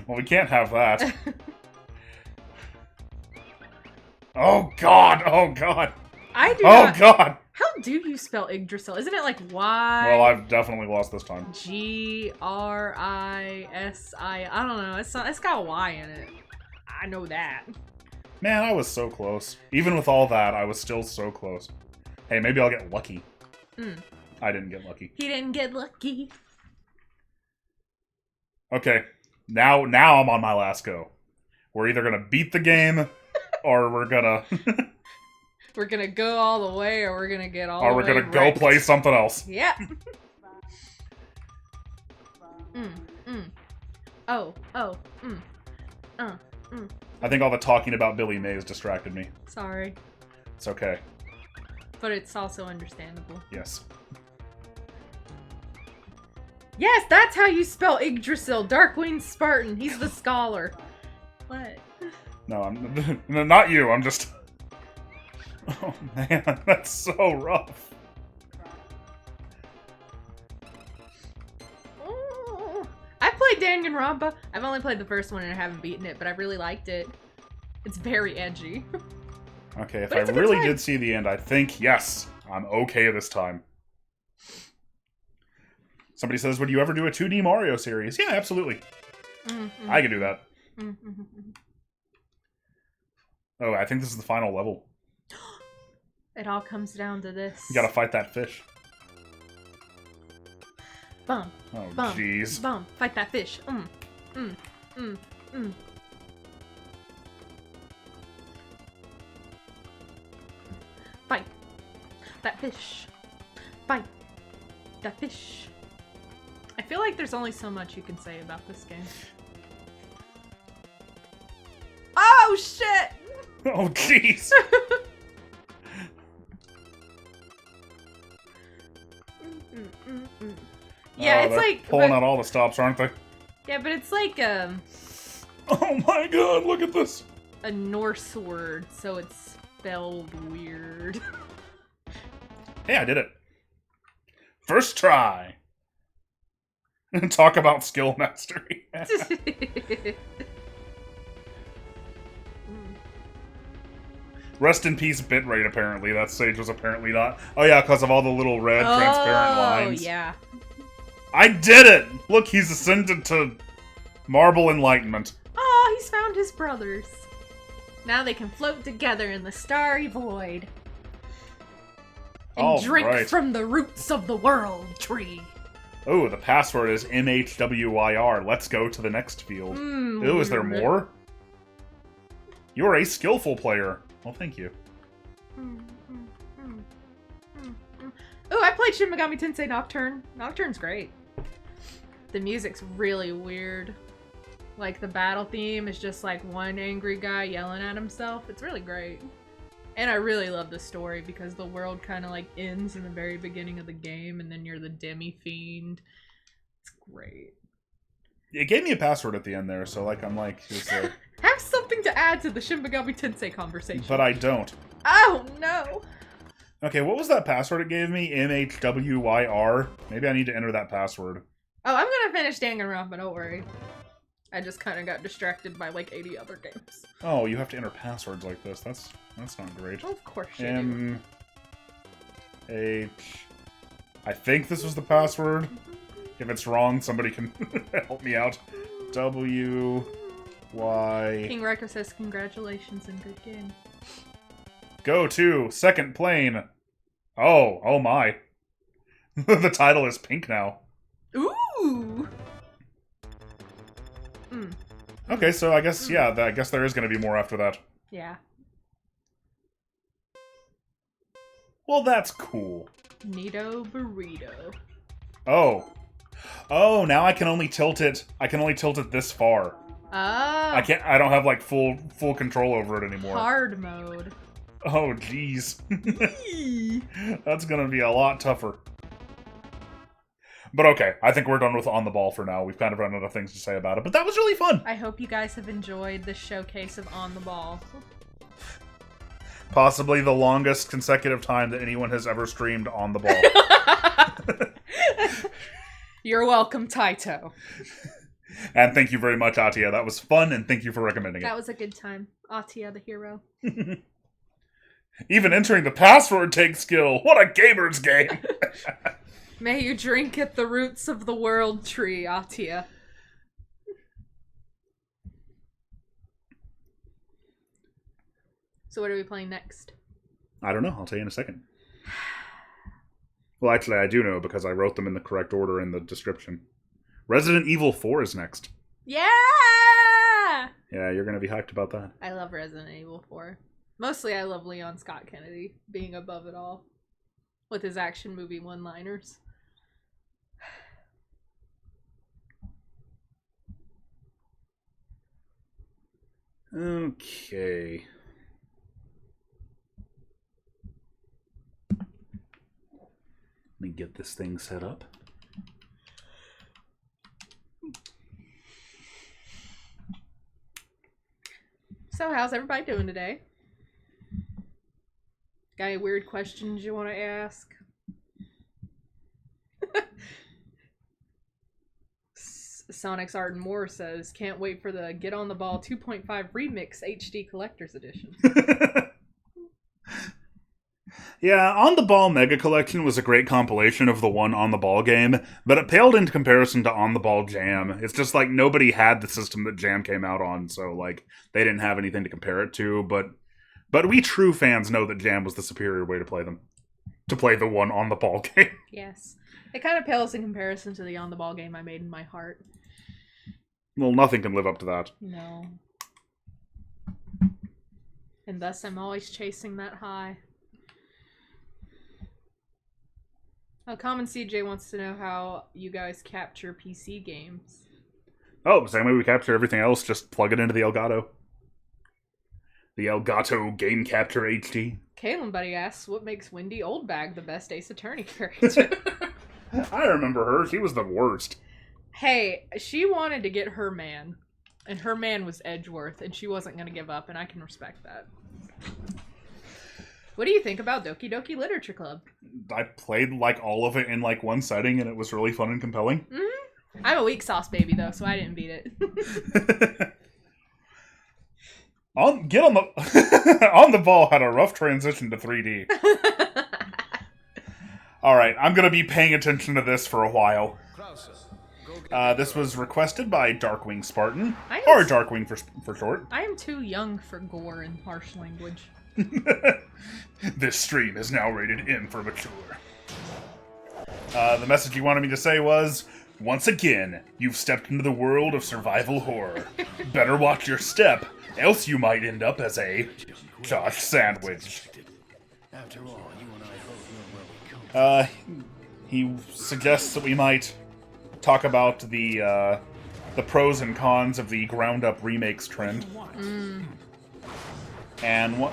Well, we can't have that. Oh god! Oh god! I do not... god! How do you spell Yggdrasil? Isn't it like Y? Well, I've definitely lost this time. Grisi. I don't know. It's got a Y in it. I know that. Man, I was so close. Even with all that, I was still so close. Hey, maybe I'll get lucky. I didn't get lucky. He didn't get lucky. Okay, now I'm on my last go. We're either gonna beat the game, or we're gonna... We're gonna go all the way, or we're gonna get all or we're gonna go play something else. Yep. I think all the talking about Billy Mays distracted me. Sorry. It's okay. But it's also understandable. Yes. Yes, that's how you spell Yggdrasil. Darkwing Spartan. He's the scholar. What? No, I'm not you. I'm just... Oh man, that's so rough. Oh. I played Danganronpa. I've only played the first one and I haven't beaten it, but I really liked it. It's very edgy. Okay, if I really did see the end, I think, yes, I'm okay this time. Somebody says, would you ever do a 2D Mario series? Yeah, absolutely. I can do that. Oh, I think this is the final level. It all comes down to this. You gotta fight that fish. Bum. Oh, bum, jeez. Bum. Fight that fish. Fight. That fish. Fight. the fish. I feel like there's only so much you can say about this game. Oh, shit! Oh, jeez. Yeah, Oh, it's they're like pulling out all the stops, aren't they? Yeah, but it's like Oh my god, look at this. a Norse word, so it's spelled weird. Hey, I did it. First try. Talk about skill mastery. Rest in peace bitrate, apparently. That stage was apparently not... Oh yeah, because of all the little red transparent lines. Oh, yeah. I did it! Look, he's ascended to Marble Enlightenment. Oh, he's found his brothers. Now they can float together in the starry void. And All drink right. from the roots of the world tree. Oh, the password is MHWYR. Let's go to the next field. Ooh, is there more? You're a skillful player. Well, thank you. Oh, I played Shin Megami Tensei Nocturne. Nocturne's great. The music's really weird. Like, the battle theme is just like one angry guy yelling at himself. It's really great. And I really love the story because the world kind of like ends in the very beginning of the game and then you're the demi-fiend. It's great. It gave me a password at the end there, so like I'm like, Have something to add to the Shin Megami Tensei conversation. but I don't. Oh, no! Okay, what was that password it gave me? MHWYR? Maybe I need to enter that password. Oh, I'm gonna finish Danganronpa, don't worry. I just kind of got distracted by like 80 other games. Oh, you have to enter passwords like this. That's not great. Well, of course you do. MH... I think this was the password. If it's wrong, somebody can help me out. W... Y... King Riker says congratulations and good game. Go to second plane. Oh my. The title is pink now. Ooh! Okay, so I guess, yeah, I guess there is going to be more after that. Yeah. Well, that's cool. Neato burrito. Oh. Oh, now I can only tilt it. I can only tilt it this far. Oh. I don't have, like, full control over it anymore. Hard mode. Oh, jeez. That's gonna be a lot tougher. But okay, I think we're done with On the Ball for now. We've kind of run out of things to say about it, but that was really fun! I hope you guys have enjoyed the showcase of On the Ball. Possibly the longest consecutive time that anyone has ever streamed On the Ball. You're welcome, Taito. And thank you very much, Atia. That was fun, and thank you for recommending it. That was a good time. Atia, the hero. Even entering the password takes skill. What a gamer's game! May you drink at the roots of the world tree, Atia. So what are we playing next? I don't know. I'll tell you in a second. Well, actually, I do know because I wrote them in the correct order in the description. Resident Evil 4 is next. Yeah! Yeah, you're going to be hyped about that. I love Resident Evil 4. Mostly I love Leon Scott Kennedy being above it all. With his action movie one-liners. Okay. Let me get this thing set up. So how's everybody doing today? Got any weird questions you want to ask? Sonic's Art and More says, can't wait for the Get on the Ball 2.5 Remix HD Collector's Edition. Yeah, On the Ball Mega Collection was a great compilation of the one On the Ball game, but it paled into comparison to On the Ball Jam. It's just like nobody had the system that Jam came out on, so like they didn't have anything to compare it to, but we true fans know that Jam was the superior way to play them. To play the one On the Ball game. Yes. It kind of pales in comparison to the On the Ball game I made in my heart. Well, nothing can live up to that. No. And thus I'm always chasing that high. Oh, Common CJ wants to know how you guys capture PC games. Oh, same way we capture everything else, just plug it into the Elgato. The Elgato Game Capture HD. Kalen Buddy asks, what makes Wendy Oldbag the best Ace Attorney character? I remember her. She was the worst. Hey, she wanted to get her man, and her man was Edgeworth, and she wasn't going to give up, and I can respect that. What do you think about Doki Doki Literature Club? I played like all of it in like one setting, and it was really fun and compelling. Mm-hmm. I'm a weak sauce baby though, so I didn't beat it. Get on the on the ball had a rough transition to 3D. All right, I'm gonna be paying attention to this for a while. This was requested by Darkwing Spartan, or Darkwing for short. I am too young for gore and harsh language. This stream is now rated M for mature. The message he wanted me to say was, once again, you've stepped into the world of survival horror. Better watch your step, else you might end up as a Josh Sandwich. He suggests that we might talk about the pros and cons of the ground-up remakes trend. And what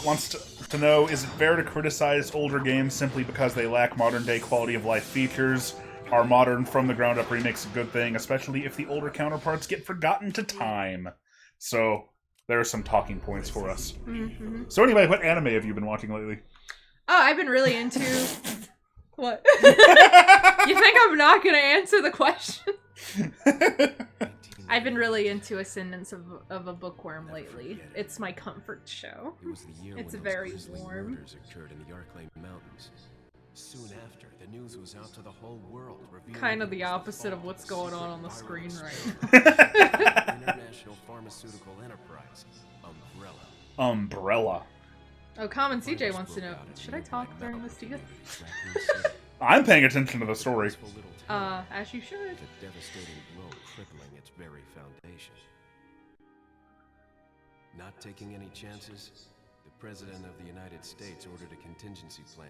wants to know, is it fair to criticize older games simply because they lack modern-day quality-of-life features? Are modern from-the-ground-up remakes a good thing, especially if the older counterparts get forgotten to time? So, there are some talking points for us. Mm-hmm. So anyway, what anime have you been watching lately? Oh, I've been really into... What? You think I'm not going to answer the question? I've been really into Ascendance of a Bookworm lately. It's my comfort show. It's very warm. Soon after, the news was out to the whole world. Kind of the opposite of what's going on the screen right now. International pharmaceutical enterprise, Umbrella. Oh, Common CJ wants to know, should I talk during this to you? I'm paying attention to the story. As you should. The devastating blow crippling its very foundation. Not taking any chances, the President of the United States ordered a contingency plan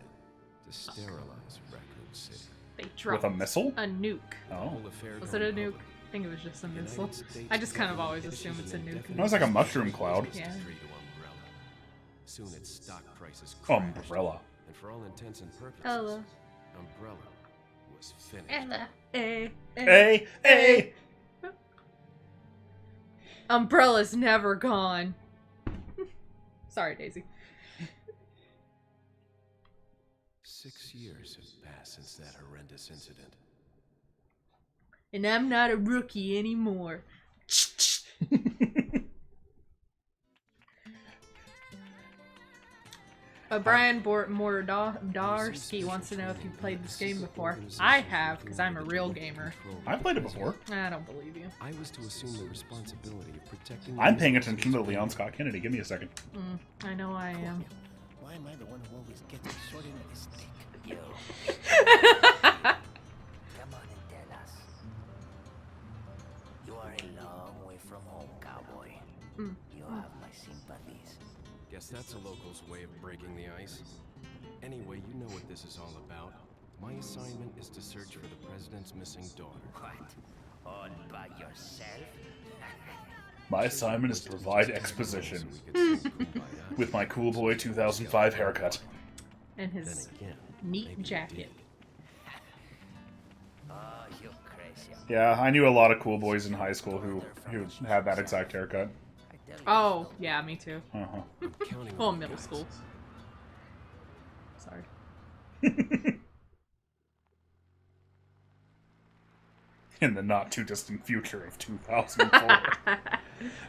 to sterilize Raccoon City. They dropped with a missile? A nuke. Oh. Was it a nuke? I think it was just a missile. I just kind of always assume it's a nuke. It was like a mushroom cloud. Yeah. Soon its stock prices crashed. Umbrella. And for all intents and purposes, Umbrella was finished. Hey! Umbrella's never gone. Sorry, Daisy. 6 years have passed since that horrendous incident. And I'm not a rookie anymore. Brian Mordarski wants to know if you've played this game before. I have, because I'm a real gamer. I've played it before. I don't believe you. I was to assume the responsibility of protecting. I'm paying attention to Leon Scott Kennedy. Give me a second. I know I am. Why am I the one who always gets the short end of the stick? Yo. Come on and tell us. You are a long way from home, cowboy. You have my sympathies. Guess that's a local's way of breaking the ice. Anyway, you know what this is all about. My assignment is to search for the president's missing daughter. What? All by yourself? My assignment is to provide exposition. With my Cool Boy 2005 haircut. And his neat jacket. Oh, you crazy. Yeah, I knew a lot of cool boys in high school who had that exact haircut. Oh, yeah, me too. Uh-huh. Well, middle school. Sorry. In the not-too-distant future of 2004.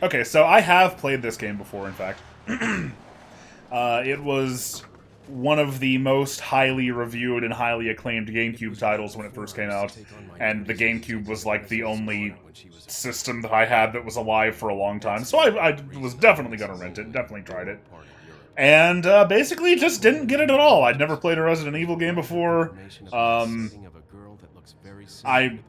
Okay, so I have played this game before, in fact. It was one of the most highly reviewed and highly acclaimed GameCube titles when it first came out, and the GameCube was like the only system that I had that was alive for a long time, so I was definitely gonna rent it, definitely tried it. And basically just didn't get it at all. I'd never played a Resident Evil game before. I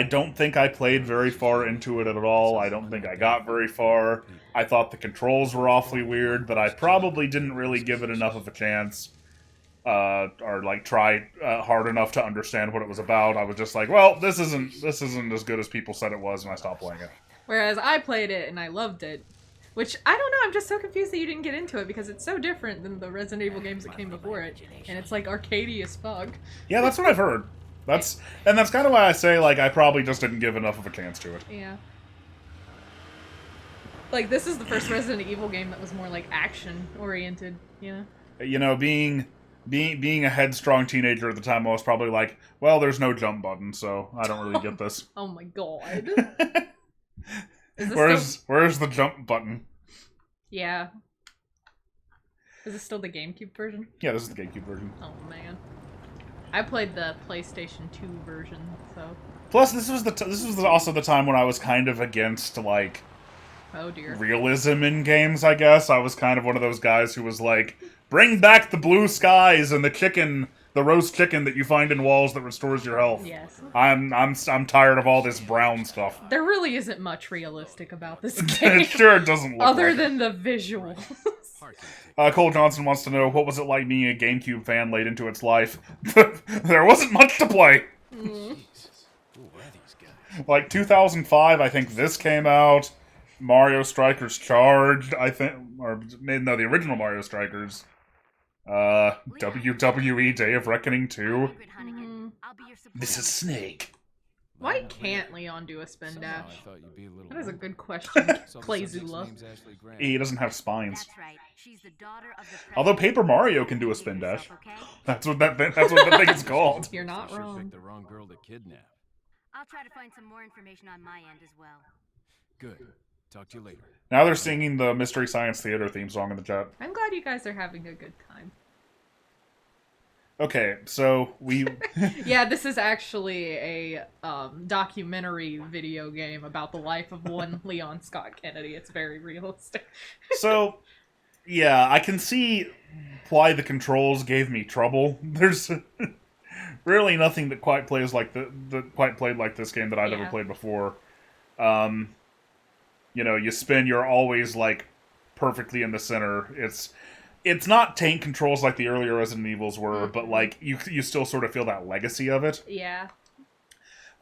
don't think I played very far into it at all. I don't think I got very far. I thought the controls were awfully weird, but I probably didn't really give it enough of a chance. or like try hard enough to understand what it was about. I was just like, well, this isn't as good as people said it was, and I stopped playing it. Whereas I played it and I loved it. Which, I don't know, I'm just so confused that you didn't get into it because it's so different than the Resident Evil games that came before it. And it's like arcadey as fuck. Yeah, that's what I've heard. That's kind of why I say, like, I probably just didn't give enough of a chance to it. Yeah. Like, this is the first Resident Evil game that was more, like, action-oriented, you know? You know, being a headstrong teenager at the time, I was probably like, well, there's no jump button, so I don't really get this. Oh my god. Where's the jump button? Yeah. Is this still the GameCube version? Yeah, this is the GameCube version. Oh man. I played the PlayStation 2 version, so... Plus, this was also the time when I was kind of against, like... Oh dear. Realism in games, I guess. I was kind of one of those guys who was like, bring back the blue skies and the roast chicken that you find in walls that restores your health. Yes. I'm tired of all this brown stuff. There really isn't much realistic about this game. It sure doesn't look other like than the visuals. Cole Johnson wants to know, what was it like being a GameCube fan late into its life? There wasn't much to play. Like 2005, I think this came out. Mario Strikers Charged, I think, or no, the original Mario Strikers. WWE Day of Reckoning 2. This is Snake. Why can't Leon do a spin dash? That is a good question, Playzula. He doesn't have spines. Although Paper Mario can do a spin dash. That's what the thing is called. You're not wrong. The wrong girl to kidnap. I'll try to find some more information on my end as well. Good. Talk to you later. Now they're singing the Mystery Science Theater theme song in the chat. I'm glad you guys are having a good time. Okay, so we... Yeah, this is actually a documentary video game about the life of one Leon Scott Kennedy. It's very realistic. So, yeah, I can see why the controls gave me trouble. There's really nothing that quite plays like quite played like this game that I'd ever played before. You know, you spin, you're always, like, perfectly in the center. It's not tank controls like the earlier Resident Evils were, but, like, you still sort of feel that legacy of it. Yeah.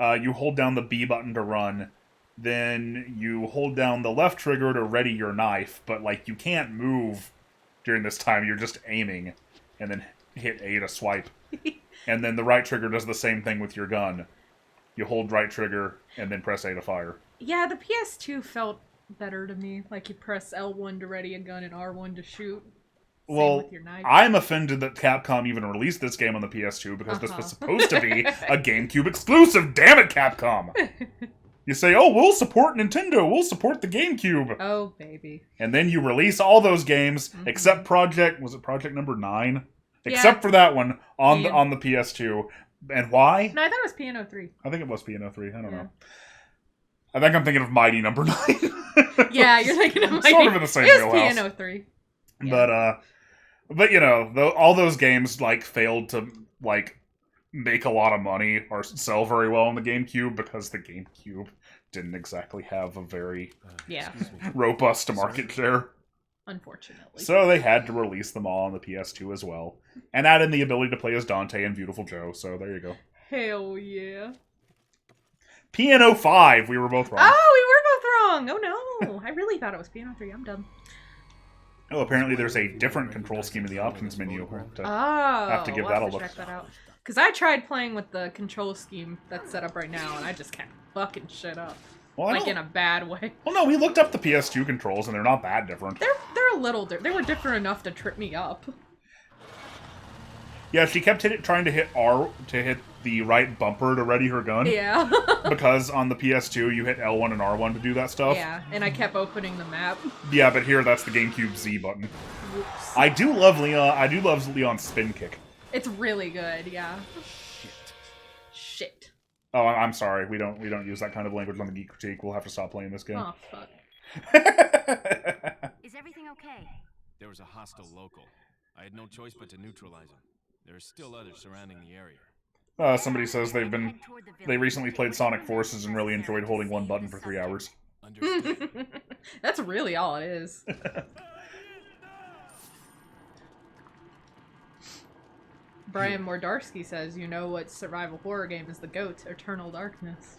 You hold down the B button to run, then you hold down the left trigger to ready your knife, but, like, you can't move during this time. You're just aiming, and then hit A to swipe. And then the right trigger does the same thing with your gun. You hold right trigger, and then press A to fire. Yeah, the PS2 felt better to me. Like, you press L1 to ready a gun and R1 to shoot. Well, I'm offended that Capcom even released this game on the PS2 because this was supposed to be a GameCube exclusive. Damn it, Capcom! You say, oh, we'll support Nintendo, we'll support the GameCube. Oh, baby. And then you release all those games, except Project number 9? Except for that one, on the PS2. And why? No, I thought it was PNO3. I think it was PNO3, I don't know. I think I'm thinking of Mighty number 9. Yeah, you're thinking of Mighty. Sort of in the same wheelhouse. It was PNO3. Yeah. But you know, all those games, like, failed to, like, make a lot of money or sell very well on the GameCube because the GameCube didn't exactly have a very robust market share. Unfortunately. So they had to release them all on the PS2 as well. And add in the ability to play as Dante and Beautiful Joe, so there you go. Hell yeah. PNO5, we were both wrong. Oh, we were both wrong! Oh no! I really thought it was PNO3, I'm dumb. Oh, apparently there's a different control scheme in the options menu. Have to give that a look. Check that out. Because I tried playing with the control scheme that's set up right now, and I just kept fucking shit up. Well, like, in a bad way. Well, no, we looked up the PS2 controls, and they're not that different. They're a little different. They were different enough to trip me up. Yeah, she kept trying to hit R to hit the right bumper to ready her gun. Yeah. Because on the PS2, you hit L1 and R1 to do that stuff. Yeah, and I kept opening the map. Yeah, but here, that's the GameCube Z button. Whoops. I do love Leon's spin kick. It's really good, yeah. Shit. Oh, I'm sorry. We don't use that kind of language on the Geek Critique. We'll have to stop playing this game. Oh, fuck. Is everything okay? There was a hostile local. I had no choice but to neutralize him. There are still others surrounding the area. Somebody says they recently played Sonic Forces and really enjoyed holding one button for 3 hours. Understood. That's really all it is. Brian Mordarski says, you know what survival horror game is the GOAT? Eternal Darkness.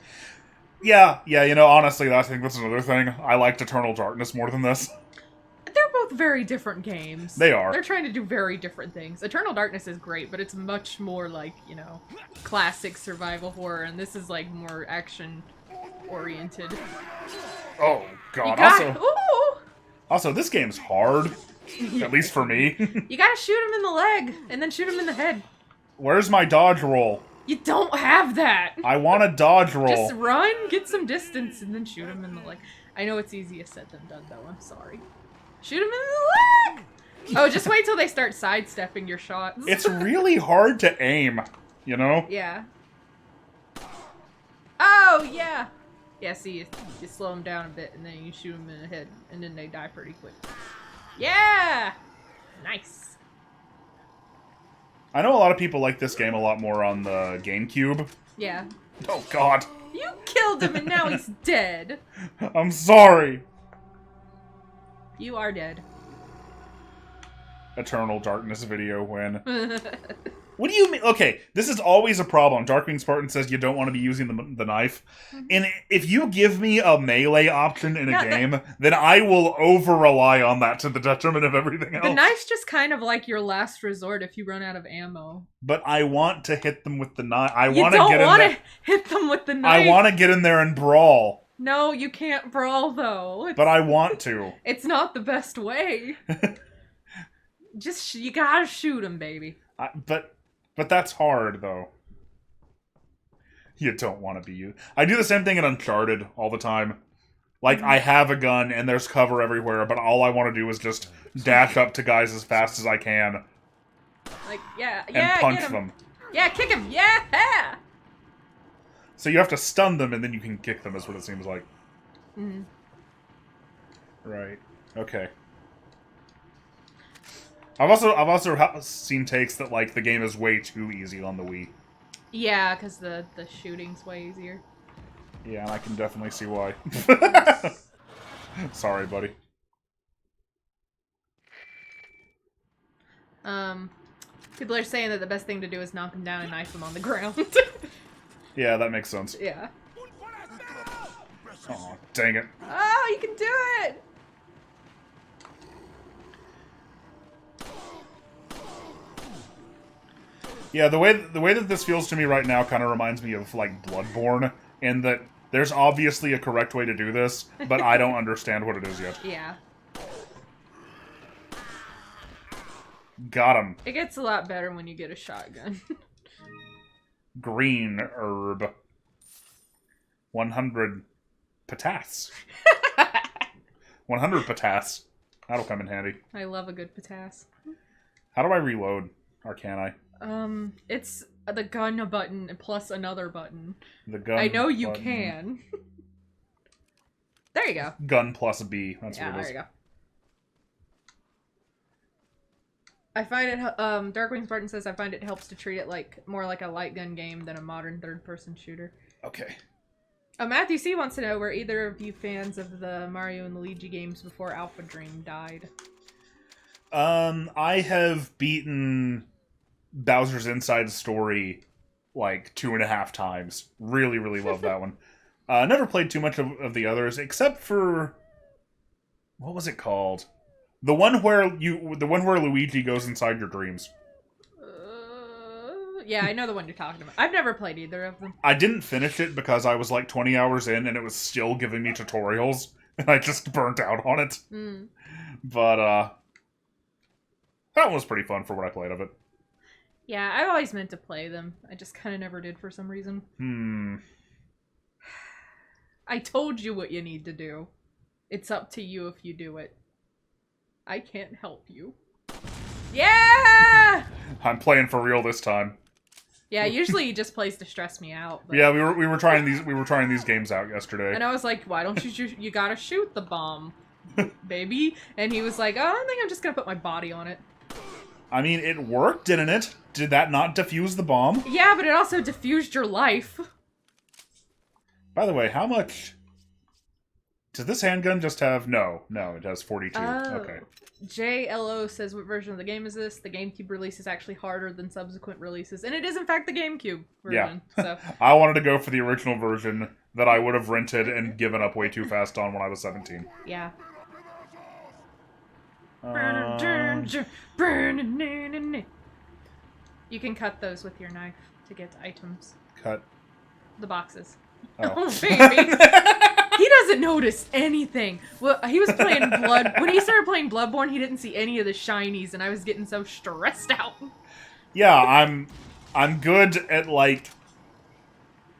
Yeah, you know, honestly, I think that's another thing. I liked Eternal Darkness more than this. They're both very different games. They are. They're trying to do very different things. Eternal Darkness is great, but it's much more like, you know, classic survival horror, and this is like more action-oriented. Oh, God. Also, this game's hard. At least for me. You gotta shoot him in the leg, and then shoot him in the head. Where's my dodge roll? You don't have that! I want a dodge roll. Just run, get some distance, and then shoot him in the leg. I know it's easier said than done, though. I'm sorry. Shoot him in the leg! Oh, just wait till they start sidestepping your shots. It's really hard to aim, you know? Yeah. Oh, yeah! Yeah, see, you slow them down a bit, and then you shoot them in the head, and then they die pretty quick. Yeah! Nice. I know a lot of people like this game a lot more on the GameCube. Yeah. Oh, God. You killed him, and now he's dead. I'm sorry. You are dead. Eternal Darkness video win. What do you mean? Okay, this is always a problem. Darkwing Spartan says you don't want to be using the knife. And if you give me a melee option in a game, then I will over-rely on that to the detriment of everything else. The knife's just kind of like your last resort if you run out of ammo. But I want to hit them with the knife. You don't want to hit them with the knife. I want to get in there and brawl. No, you can't brawl, though. But I want to. It's not the best way. Just, you gotta shoot him, baby. But that's hard, though. You don't want to be you. I do the same thing in Uncharted all the time. Like, I have a gun, and there's cover everywhere, but all I want to do is just dash up to guys as fast as I can. Like, yeah, and punch them. Yeah, kick him, yeah! So you have to stun them, and then you can kick them, is what it seems like. Mm-hmm. Right. Okay. I've also seen takes that, like, the game is way too easy on the Wii. Yeah, because the shooting's way easier. Yeah, and I can definitely see why. Sorry, buddy. People are saying that the best thing to do is knock him down and knife him on the ground. Yeah, that makes sense. Yeah. Oh, dang it. Oh, you can do it! Yeah, the way that this feels to me right now kind of reminds me of, like, Bloodborne, in that there's obviously a correct way to do this, but I don't understand what it is yet. Yeah. Got him. It gets a lot better when you get a shotgun. Green herb. 100 patass. 100 patass. That'll come in handy. I love a good patass. How do I reload? Or can I? It's the gun button plus another button. The gun I know you button. can. There you go. Gun plus B. That's Yeah, what it is. there you go. I find it, Darkwing Spartan says, I find it helps to treat it like more like a light gun game than a modern third-person shooter. Okay. Matthew C. wants to know, were either of you fans of the Mario and Luigi games before Alpha Dream died? I have beaten Bowser's Inside Story like 2.5 times. Really, really love that one. Never played too much of the others, except for... What was it called? The one where Luigi goes inside your dreams. Yeah, I know the one you're talking about. I've never played either of them. I didn't finish it because I was like 20 hours in and it was still giving me tutorials. And I just burnt out on it. Mm. But, that one was pretty fun for what I played of it. Yeah, I've always meant to play them. I just kind of never did for some reason. I told you what you need to do. It's up to you if you do it. I can't help you. Yeah! I'm playing for real this time. Yeah, usually he just plays to stress me out. But... Yeah, we were trying these games out yesterday. And I was like, why don't you gotta shoot the bomb, baby? And he was like, oh, I think I'm just gonna put my body on it. I mean, it worked, didn't it? Did that not defuse the bomb? Yeah, but it also diffused your life. By the way, how much Does this handgun just have... No, it has 42. Oh. Okay. JLO says, what version of the game is this? The GameCube release is actually harder than subsequent releases. And it is, in fact, the GameCube version. Yeah. So. I wanted to go for the original version that I would have rented and given up way too fast on when I was 17. Yeah. You can cut those with your knife to get items. Cut. The boxes. Oh. Oh, baby. He doesn't notice anything. Well, he was playing Blood. When he started playing Bloodborne, he didn't see any of the shinies, and I was getting so stressed out. Yeah, I'm good at, like,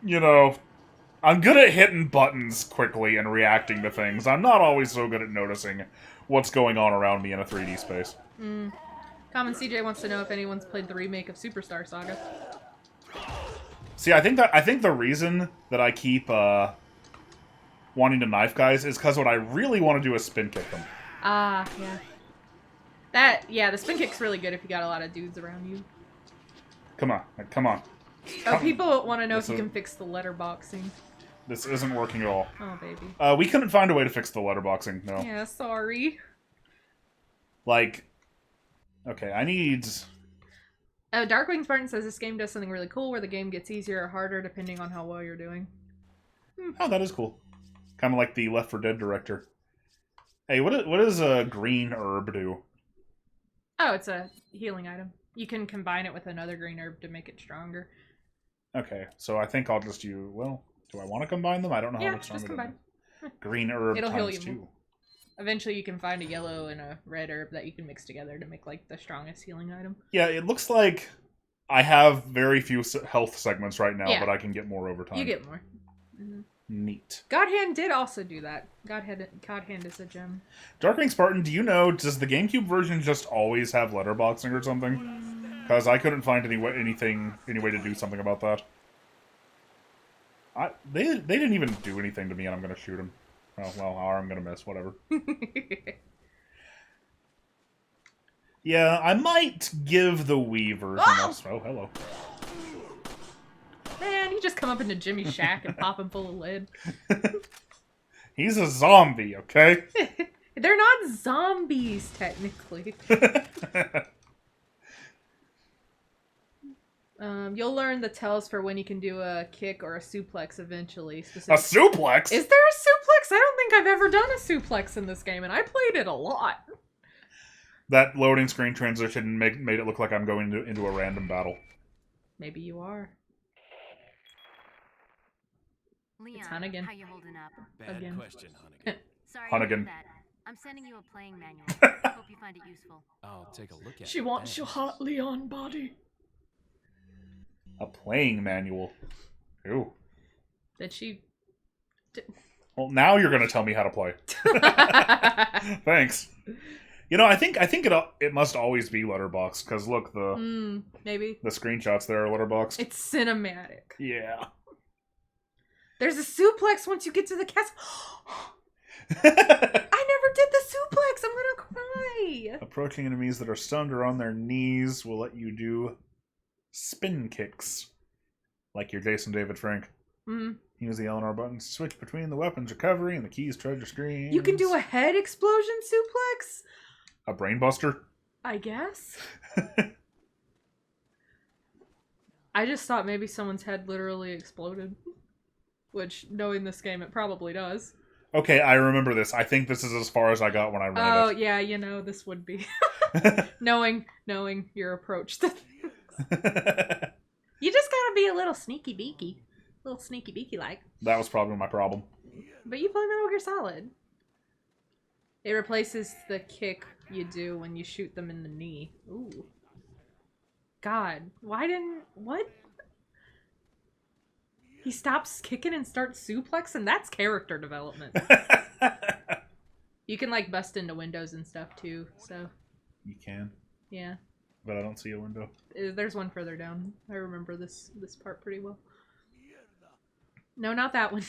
you know, I'm good at hitting buttons quickly and reacting to things. I'm not always so good at noticing what's going on around me in a 3D space. Common CJ wants to know if anyone's played the remake of Superstar Saga. See, I think the reason that I keep wanting to knife guys is because what I really want to do is spin kick them. Ah, yeah. The spin kick's really good if you got a lot of dudes around you. Come on. Oh, people want to know if you This can fix the letterboxing. This isn't working at all. Oh, baby. We couldn't find a way to fix the letterboxing, no. Yeah, sorry. Like, okay, I need... Oh, Darkwing Spartan says this game does something really cool where the game gets easier or harder depending on how well you're doing. Oh, that is cool. Kind of like the Left 4 Dead director. Hey, what does a green herb do? Oh, it's a healing item. You can combine it with another green herb to make it stronger. Okay, so I think I'll just use... Well, do I want to combine them? I don't know how much just stronger combine. Green herb It'll heal times you 2. Eventually you can find a yellow and a red herb that you can mix together to make, like, the strongest healing item. Yeah, it looks like I have very few health segments right now, Yeah. but I can get more over time. You get more. Neat. Godhand did also do that. Godhand is a gem. Darkwing Spartan, do you know, does the GameCube version just always have letterboxing or something? Because I couldn't find any way to do something about that. They didn't even do anything to me, and I'm going to shoot them. Oh, well, or I'm going to miss, whatever. Yeah, I might give the Wii version Oh, hello. Man, you just come up into Jimmy's shack and pop him full of lead. He's a zombie, okay? They're not zombies, technically. You'll learn the tells for when you can do a kick or a suplex eventually. A suplex? Is there a suplex? I don't think I've ever done a suplex in this game, and I played it a lot. That loading screen transition made it look like I'm going into a random battle. Maybe you are. Leon, It's Hunnigan. how you holding up? Bad Again. question, Hunnigan. Sorry Hunnigan. to hear that. I'm sending you a playing manual. Hope you find it useful. I'll take a look at it. She wants your thanks. hot Leon body. A playing manual. Ew. Did she... Well, now you're going to tell me how to play. Thanks. You know, I think it must always be letterbox because look, maybe. the screenshots there are letterbox. It's cinematic. Yeah. There's a suplex once you get to the castle. I never did the suplex. I'm gonna cry. Approaching enemies that are stunned or on their knees will let you do spin kicks, like your Jason David Frank. Use the L&R buttons to switch between the weapons recovery and the keys treasure screen. You can do a head explosion suplex? A brainbuster? I guess. I just thought maybe someone's head literally exploded. Which, knowing this game, it probably does. Okay, I remember this. I think this is as far as I got when I read Oh, it. yeah, you know, this would be. knowing your approach to things. You just gotta be a little sneaky beaky. A little sneaky beaky like. That was probably my problem. But you play Metal Gear Solid. It replaces the kick you do when you shoot them in the knee. Ooh. God, what? He stops kicking and starts suplexing? That's character development. You can, like, bust into windows and stuff, too, so. You can, Yeah. but I don't see a window. There's one further down. I remember this part pretty well. No, not that one.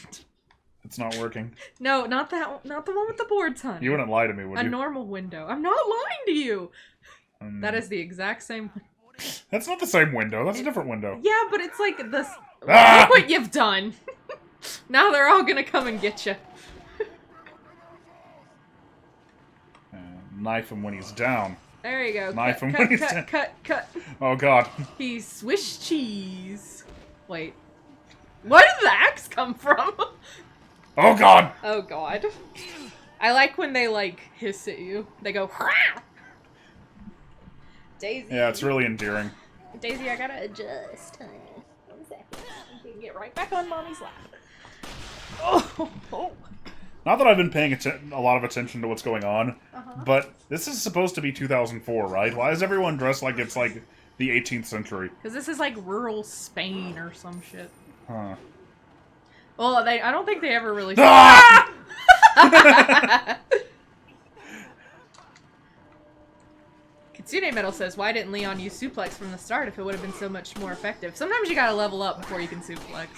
It's not working. No, not that one. Not the one with the boards, hon. You wouldn't lie to me, would A you? normal window. I'm not lying to you. That is the exact same. That's not the same window. That's a different window. Yeah, but it's like this. Ah! Look what you've done. Now they're all gonna come and get you. Knife him when he's down. There you go. Knife cut, him cut, when he's cut, down. cut. Oh god. He's Swiss cheese. Wait. Where did the axe come from? Oh god! Oh god. I like when they, like, hiss at you. They go, Wah! Daisy. Yeah, it's really endearing. Daisy, I gotta adjust. 1 second. You can get right back on mommy's lap. Oh. Not that I've been paying a lot of attention to what's going on, Uh-huh. but this is supposed to be 2004, right? Why is everyone dressed like it's like the 18th century? Because this is like rural Spain or some shit. Huh. Well, I don't think they ever really. Ah! Kitsune Metal says, "Why didn't Leon use suplex from the start if it would have been so much more effective?" Sometimes you gotta level up before you can suplex.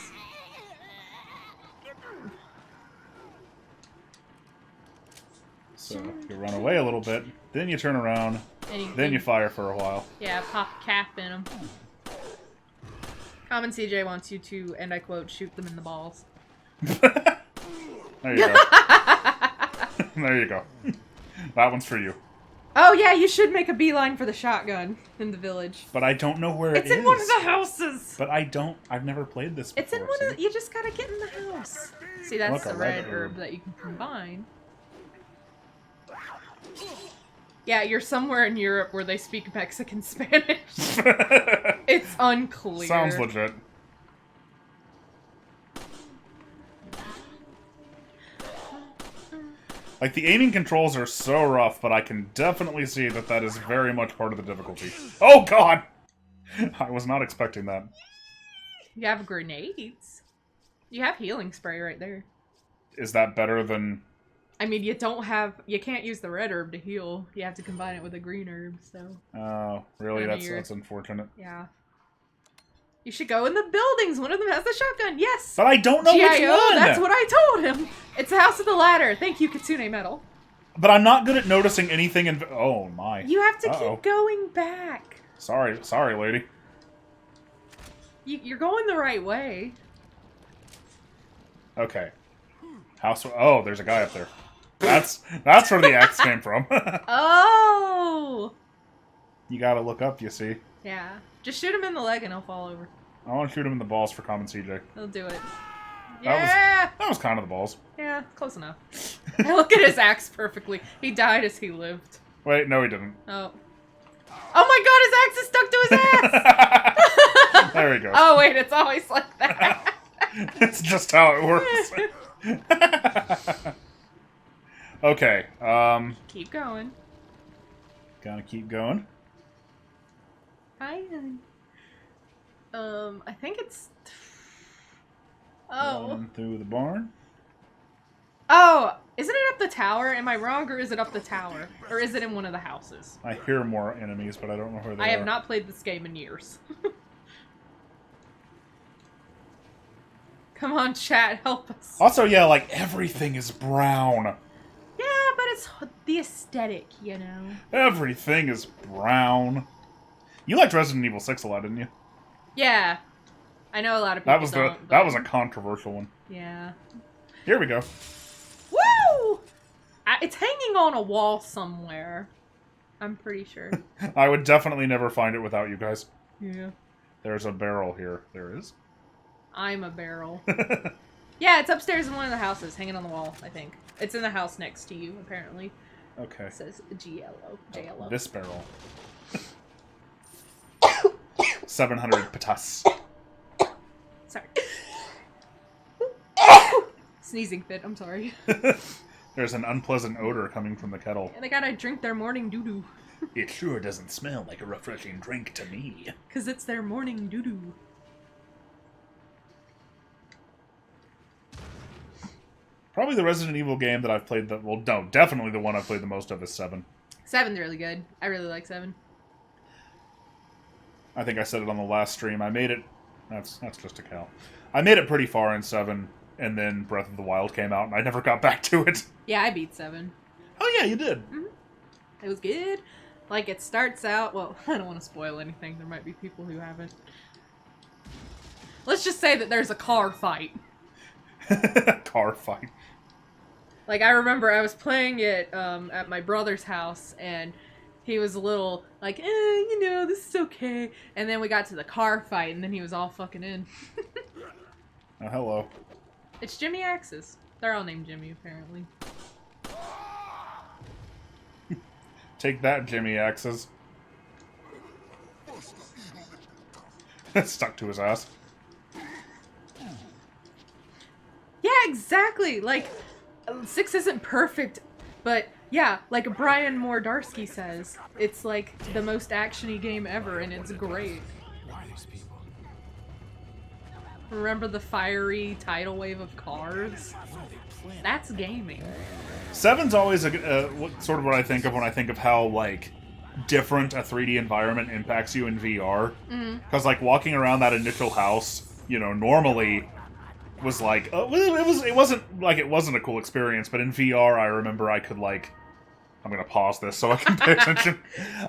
So you run away a little bit, then you turn around, And then you fire for a while. Yeah, pop a cap in them. Common CJ wants you to, and I quote, shoot them in the balls. There you go. There you go. That one's for you. Oh yeah, you should make a beeline for the shotgun in the village. But I don't know where It's it is. in one of the houses! But I've never played this before. It's in one of the, you just gotta get in the house. See, that's Look, a the red red herb herb. that you can combine. Yeah, you're somewhere in Europe where they speak Mexican Spanish. It's unclear. Sounds legit. Like, the aiming controls are so rough, but I can definitely see that that is very much part of the difficulty. Oh, God! I was not expecting that. You have grenades. You have healing spray right there. Is that better than... I mean, you can't use the red herb to heal. You have to combine it with a green herb, so, Oh, really? Kinda That's weird. that's unfortunate. yeah. You should go in the buildings. One of them has the shotgun. Yes! But I don't know which GIO, one! that's what I told him. It's the House of the Ladder. Thank you, Kitsune Metal. But I'm not good at noticing anything in... Oh, my. You have to Uh-oh. keep going back. Sorry, lady. You're going the right way. Okay. House... Oh, there's a guy up there. That's where the axe came from. Oh! You gotta look up, you see. Yeah. Just shoot him in the leg and he'll fall over. I want to shoot him in the balls for Common CJ. He'll do it. That was- Yeah! That was kind of the balls. Yeah, close enough. Look at his axe perfectly. He died as he lived. Wait, no he didn't. Oh. Oh my god, his axe is stuck to his ass! There he goes. Oh wait, it's always like that. It's just how it works. Okay, Keep going. gotta keep going. Hi, I think it's... Oh. Going through the barn. Oh, isn't it up the tower? Am I wrong, or is it up the tower? Or is it in one of the houses? I hear more enemies, but I don't know where they are. I have not played this game in years. Come on, chat, help us. Also, yeah, like, everything is brown. Yeah, but it's the aesthetic, you know? Everything is brown. You liked Resident Evil 6 a lot, didn't you? Yeah. I know a lot of people don't. That was a controversial one. Yeah. Here we go. Woo! It's hanging on a wall somewhere. I'm pretty sure. I would definitely never find it without you guys. Yeah. There's a barrel here. There is. I'm a barrel. Yeah, it's upstairs in one of the houses, hanging on the wall, I think. It's in the house next to you, apparently. Okay. It says GLO. JLO. This barrel. 700 patas. Sorry. Sneezing fit, I'm sorry. There's an unpleasant odor coming from the kettle. And they gotta drink their morning doo-doo. It sure doesn't smell like a refreshing drink to me. Because it's their morning doo-doo. Probably the Resident Evil game that I've played well, no, definitely the one I've played the most of is 7. 7's really good. I really like 7. I think I said it on the last stream. I made it... That's just a cow. I made it pretty far in 7, and then Breath of the Wild came out, and I never got back to it. Yeah, I beat 7. Oh yeah, you did. It was good. Like, it starts out... Well, I don't want to spoil anything. There might be people who haven't. Let's just say that there's a car fight. Car fight. Like, I remember I was playing it at my brother's house, and he was a little like, you know, this is okay. And then we got to the car fight, and then he was all fucking in. Oh, hello. It's Jimmy Axis. They're all named Jimmy, apparently. Take that, Jimmy Axes. Stuck to his ass. Yeah, exactly! Like, 6 isn't perfect, but yeah, like Brian Mordarsky says, it's like the most action-y game ever, and it's great. Why these people? Remember the fiery tidal wave of cars? What are they planning? That's gaming. 7's always sort of what I think of when I think of how, like, different a 3D environment impacts you in VR. Because, like, walking around that initial house, you know, normally was like, it wasn't a cool experience, but in VR I remember I could, like, I'm gonna pause this so I can pay attention.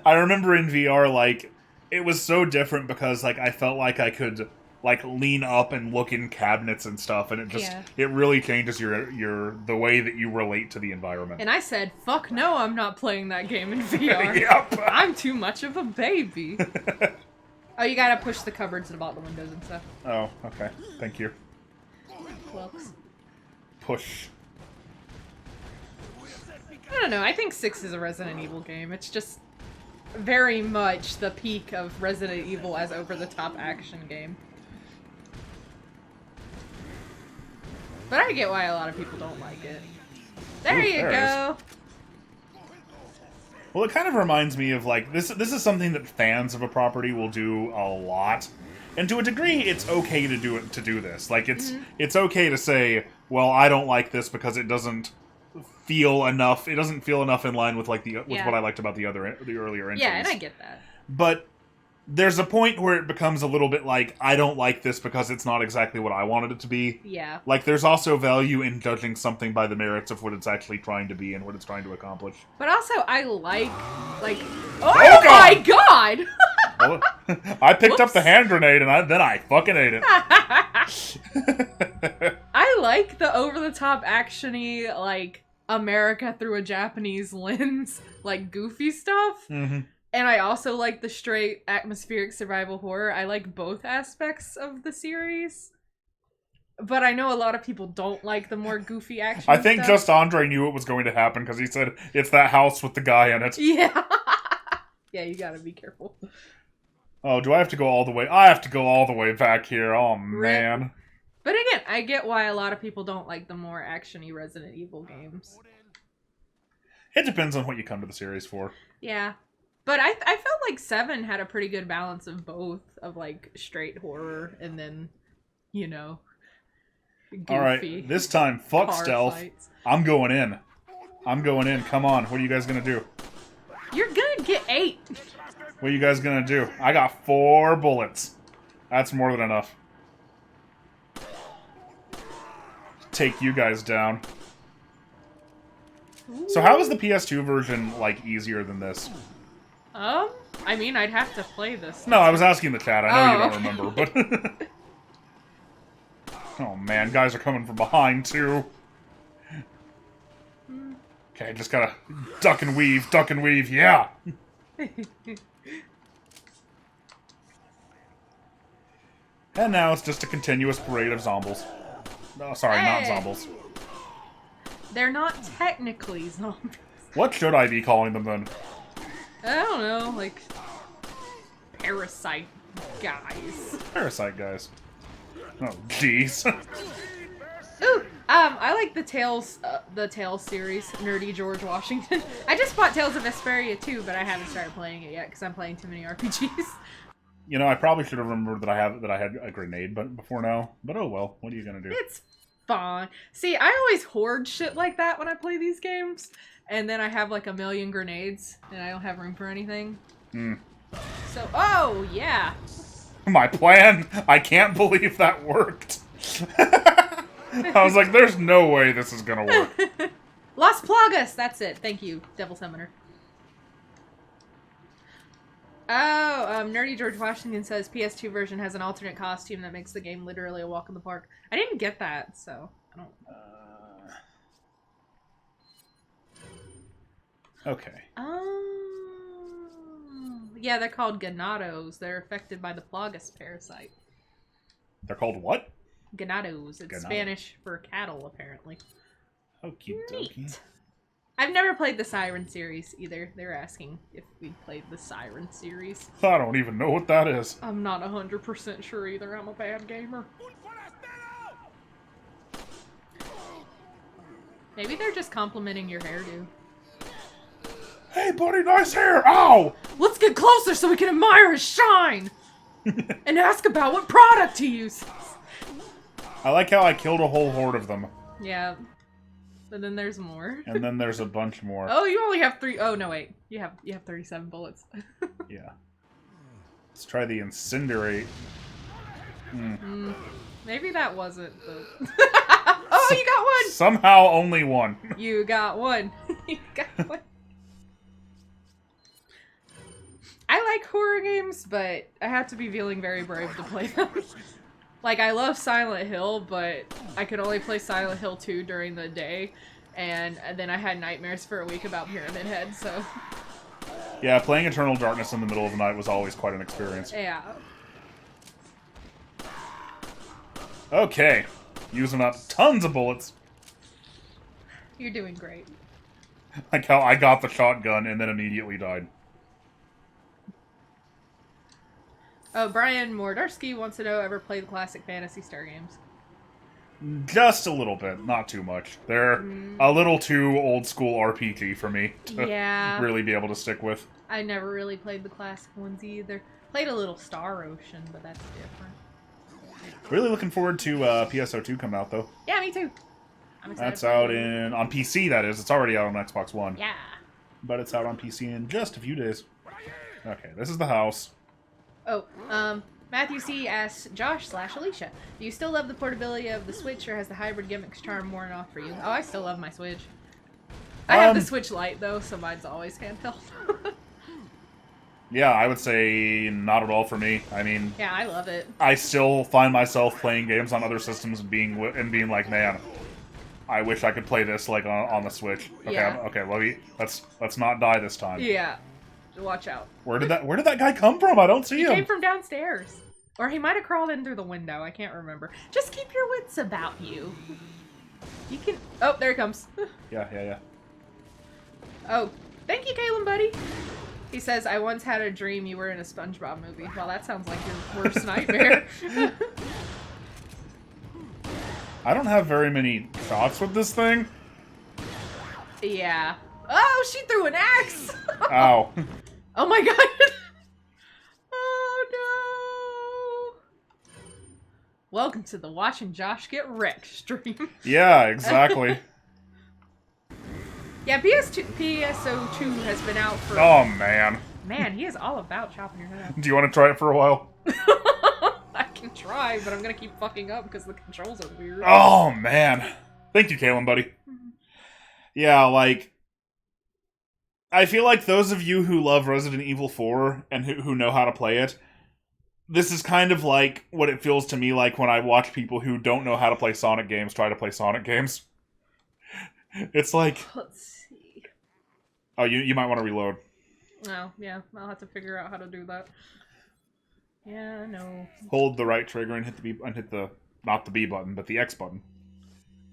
I remember in VR, like, it was so different because, like, I felt like I could, like, lean up and look in cabinets and stuff, and it just, it really changes the way that you relate to the environment. And I said, fuck no, I'm not playing that game in VR. Yep. I'm too much of a baby. Oh, you gotta push the cupboards about the windows and stuff. Oh, okay. Thank you. Whoops. Push. I don't know, I think 6 is a Resident Evil game. It's just very much the peak of Resident Evil as over-the-top action game. But I get why a lot of people don't like it. There you go! Well, it kind of reminds me of, like, this is something that fans of a property will do a lot. And to a degree, it's okay to do this. Like, it's okay to say, well, I don't like this because it doesn't feel enough. It doesn't feel enough in line with, like, with what I liked about the earlier entries. Yeah, and I get that. But there's a point where it becomes a little bit like, I don't like this because it's not exactly what I wanted it to be. Yeah. Like, there's also value in judging something by the merits of what it's actually trying to be and what it's trying to accomplish. But also, I like... Oh, my god! Well, I picked up the hand grenade and then I fucking ate it. I like the over-the-top action-y, like, America through a Japanese lens, like, goofy stuff. Mm-hmm. And I also like the straight atmospheric survival horror. I like both aspects of the series. But I know a lot of people don't like the more goofy action I think stuff. just Andre knew it was going to happen because he said, it's that house with the guy in it. Yeah. Yeah, you gotta be careful. Oh, do I have to go all the way? I have to go all the way back here. Oh, man. But again, I get why a lot of people don't like the more action-y Resident Evil games. It depends on what you come to the series for. Yeah. But I felt like 7 had a pretty good balance of both, of like straight horror and then, you know, goofy. Alright, this time, fuck stealth. Fights. I'm going in. I'm going in. Come on, what are you guys gonna do? You're gonna get 8. What are you guys gonna do? I got 4 bullets. That's more than enough. Take you guys down. Ooh. So how is the PS2 version, like, easier than this? I mean, I'd have to play this. No, I was asking the chat. I know you don't okay. remember, but... Oh man, guys are coming from behind, too. Okay, just gotta duck and weave, yeah! And now it's just a continuous parade of zombies. Oh, sorry, not Hey. zombies. They're not technically zombies. What should I be calling them then? I don't know, like parasite guys. Parasite guys. Oh, jeez. Ooh, I like the Tales series, Nerdy George Washington. I just bought Tales of Vesperia too, but I haven't started playing it yet because I'm playing too many RPGs. You know, I probably should have remembered that I had a grenade before now. But oh well, what are you gonna do? It's fine. See, I always hoard shit like that when I play these games, and then I have like a million grenades, and I don't have room for anything. So, oh yeah. My plan? I can't believe that worked. I was like, there's no way this is gonna work. Las Plagas! That's it. Thank you, Devil Summoner. Oh, Nerdy George Washington says PS2 version has an alternate costume that makes the game literally a walk in the park. I didn't get that, so I don't... Okay. Yeah, they're called ganados. They're affected by the plagas parasite. They're called what? Ganados. It's Ganado. Spanish for cattle, apparently. Okie dokie. Neat. I've never played the Siren series either. They were asking if we played the Siren series. I don't even know what that is. I'm not 100% sure either. I'm a bad gamer. Maybe they're just complimenting your hairdo. Hey, buddy, nice hair! Ow! Let's get closer so we can admire his shine! And ask about what product he uses. I like how I killed a whole horde of them. Yeah. But then there's more. And then there's a bunch more. Oh, you only have 3. Oh, no, wait. You have 37 bullets. Yeah. Let's try the incinerate. Maybe that wasn't the... Oh, you got one! Somehow only one. You got one. You got one. I like horror games, but I have to be feeling very brave to play them. Like, I love Silent Hill, but I could only play Silent Hill 2 during the day, and then I had nightmares for a week about Pyramid Head, so... Yeah, playing Eternal Darkness in the middle of the night was always quite an experience. Yeah. Okay. Using up tons of bullets. You're doing great. Like how I got the shotgun and then immediately died. Oh, Brian Mordarski wants to know, ever played the classic Phantasy Star games? Just a little bit, not too much. They're a little too old school RPG for me to Yeah. really be able to stick with. I never really played the classic ones either. Played a little Star Ocean, but that's different. Really looking forward to PSO2 coming out though. Yeah, me too. I'm excited. That's out on PC, that is. It's already out on Xbox One. Yeah. But it's out on PC in just a few days. Okay, this is the house. Oh, Matthew C. asks Josh/Alicia, do you still love the portability of the Switch, or has the hybrid gimmicks charm worn off for you? Oh, I still love my Switch. I have the Switch Lite, though, so mine's always handheld. Yeah, I would say not at all for me. I mean, Yeah, I love it. I still find myself playing games on other systems and being like, man, I wish I could play this like on the Switch. Okay, Yeah. okay, let's not die this time. Yeah. Watch out. Where did that guy come from? I don't see He him. came from downstairs. Or he might have crawled in through the window. I can't remember. Just keep your wits about you. You can... Oh, there he comes. Yeah. Oh, thank you, Kalen, buddy. He says, I once had a dream you were in a SpongeBob movie. Well, that sounds like your worst nightmare. I don't have very many shots with this thing. Yeah. Oh, she threw an axe! Ow. Oh my god! Oh no! Welcome to the Watching Josh Get Wrecked stream. Yeah, exactly. Yeah, PSO2 has been out for... Oh, man. Man, he is all about chopping your head Do you want to try it for a while? off. I can try, but I'm gonna keep fucking up because the controls are weird. Oh, man. Thank you, Kalen, buddy. Yeah, like... I feel like those of you who love Resident Evil 4 and who know how to play it, this is kind of like what it feels to me like when I watch people who don't know how to play Sonic games try to play Sonic games. It's like... Let's see. Oh, you might want to reload. Oh, yeah, I'll have to figure out how to do that. Yeah, I know. Hold the right trigger and hit the B and hit the not the B button, but the X button.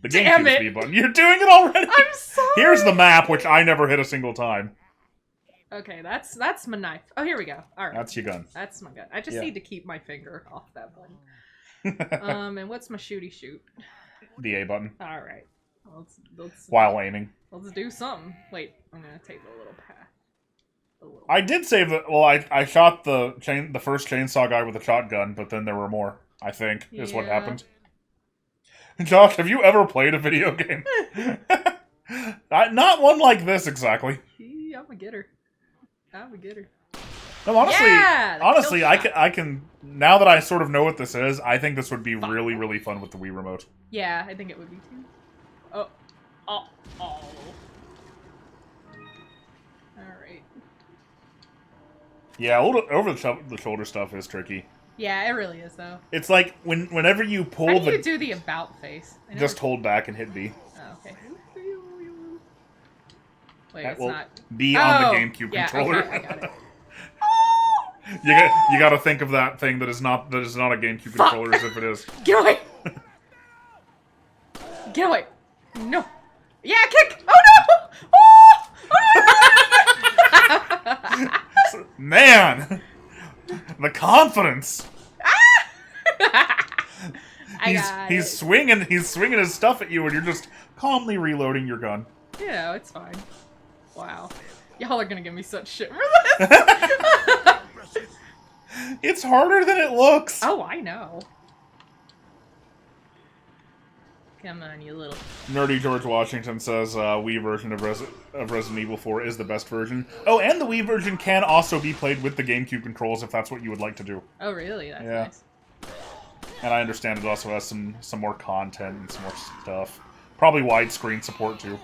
The Damn GameCube's it. B button. You're doing it already. I'm sorry. Here's the map, which I never hit a single time. Okay, that's my knife. Oh, here we go. All right. That's your gun. That's my gun. I just Yeah. need to keep my finger off that button. And what's my shooty shoot? The A button All right. Let's while aiming. let's do something. Wait, I'm gonna take the little path. I did save the. Well, I shot the first chainsaw guy with a shotgun, but then there were more. I think is what Yeah. happened. Josh, have you ever played a video game? Not one like this exactly. I'm a getter. I'm a getter. No, honestly, Yeah, the honestly, kill shot. I can now that I sort of know what this is. I think this would be really, really fun with the Wii remote. Yeah, I think it would be too. Oh. All right. Yeah, over the shoulder stuff is tricky. Yeah, it really is though. It's like whenever you How pull do you do the about face? I never- just hold back and hit B. Oh, okay. Wait, That it's will not. be on the Oh, GameCube yeah, controller. Okay, I got it. You got to think of that thing that is not a GameCube Fuck. controller as if it is. Get away! Get away! No! Yeah, kick! Oh no! Oh! Man, the confidence. He's swinging his stuff at you, and you're just calmly reloading your gun. You know, it's fine. Wow. Y'all are gonna give me such shit for this! It's harder than it looks. Oh, I know. Come on, you little... Nerdy George Washington says Wii version of Resident Evil 4 is the best version. Oh, and the Wii version can also be played with the GameCube controls if that's what you would like to do. Oh, really? That's Yeah. nice. And I understand it also has some more content and some more stuff. Probably widescreen support, too.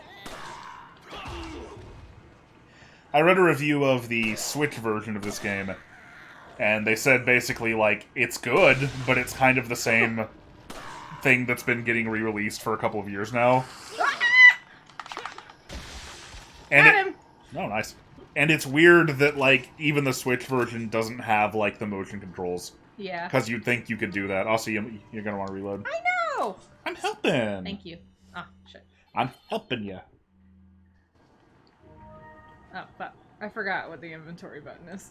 I read a review of the Switch version of this game, and they said basically, like, it's good, but it's kind of the same thing that's been getting re-released for a couple of years now. And Got him! Oh, nice. And it's weird that, like, even the Switch version doesn't have, like, the motion controls. Yeah. Because you'd think you could do that. Also, you're going to want to reload. I know! I'm helping! Thank you. Ah, shit. I'm helping you. Oh, fuck. I forgot what the inventory button is.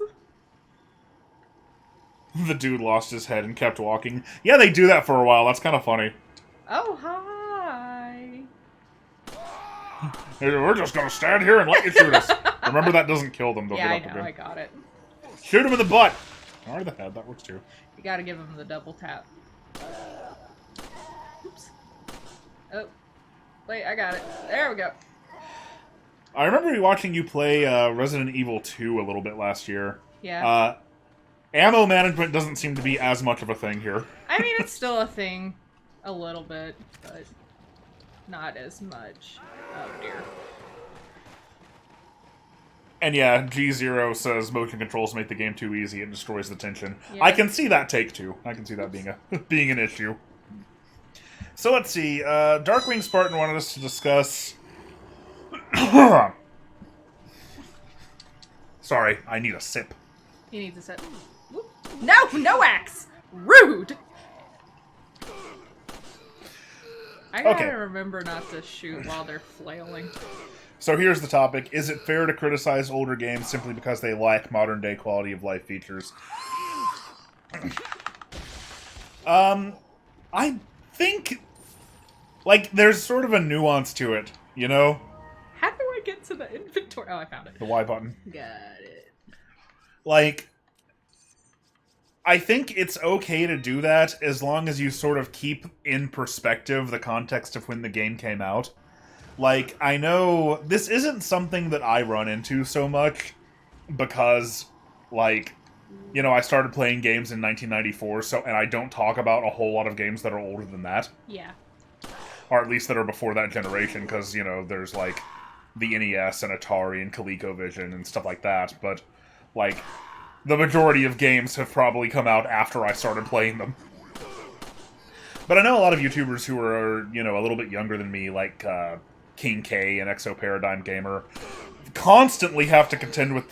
The dude lost his head and kept walking. Yeah, they do that for a while. That's kind of funny. Oh, hi! Hey, we're just going to stand here and let you shoot us. Remember, that doesn't kill them. They'll Yeah, I get up know, again. I got it. Shoot him in the butt! Or the head. That works, too. You gotta give him the double tap. Oops. Oh. Wait, I got it. There we go. I remember watching you play Resident Evil 2 a little bit last year. Yeah. Ammo management doesn't seem to be as much of a thing here. I mean, it's still a thing. A little bit, but not as much. Oh, dear. And yeah, G0 says motion controls make the game too easy and destroys the tension. Yeah. I can see that take, too. I can see that being being an issue. So let's see. Darkwing Spartan wanted us to discuss... Sorry, I need a sip. He needs a set. No! No axe! Rude! I gotta Okay. remember not to shoot while they're flailing. So here's the topic. Is it fair to criticize older games simply because they lack modern-day quality of life features? I think... Like, there's sort of a nuance to it, you know? How do I get to the inventory? Oh, I found it. The Y button. Got it. Like, I think it's okay to do that as long as you sort of keep in perspective the context of when the game came out. Like, I know this isn't something that I run into so much because, like, you know, I started playing games in 1994, and I don't talk about a whole lot of games that are older than that. Yeah. Or at least that are before that generation, because, you know, there's, like, the NES and Atari and ColecoVision and stuff like that, but, like, the majority of games have probably come out after I started playing them. But I know a lot of YouTubers who are, you know, a little bit younger than me, like, King K and Exo Paradigm Gamer, constantly have to contend with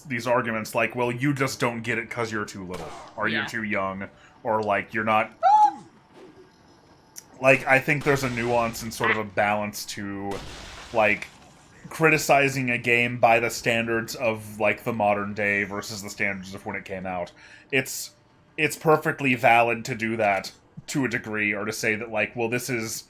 these arguments like, well, you just don't get it because you're too little, or Yeah. you're too young, or like you're not. Like, I think there's a nuance and sort of a balance to, like, criticizing a game by the standards of, like, the modern day versus the standards of when it came out. It's perfectly valid to do that to a degree, or to say that, like, well, this is.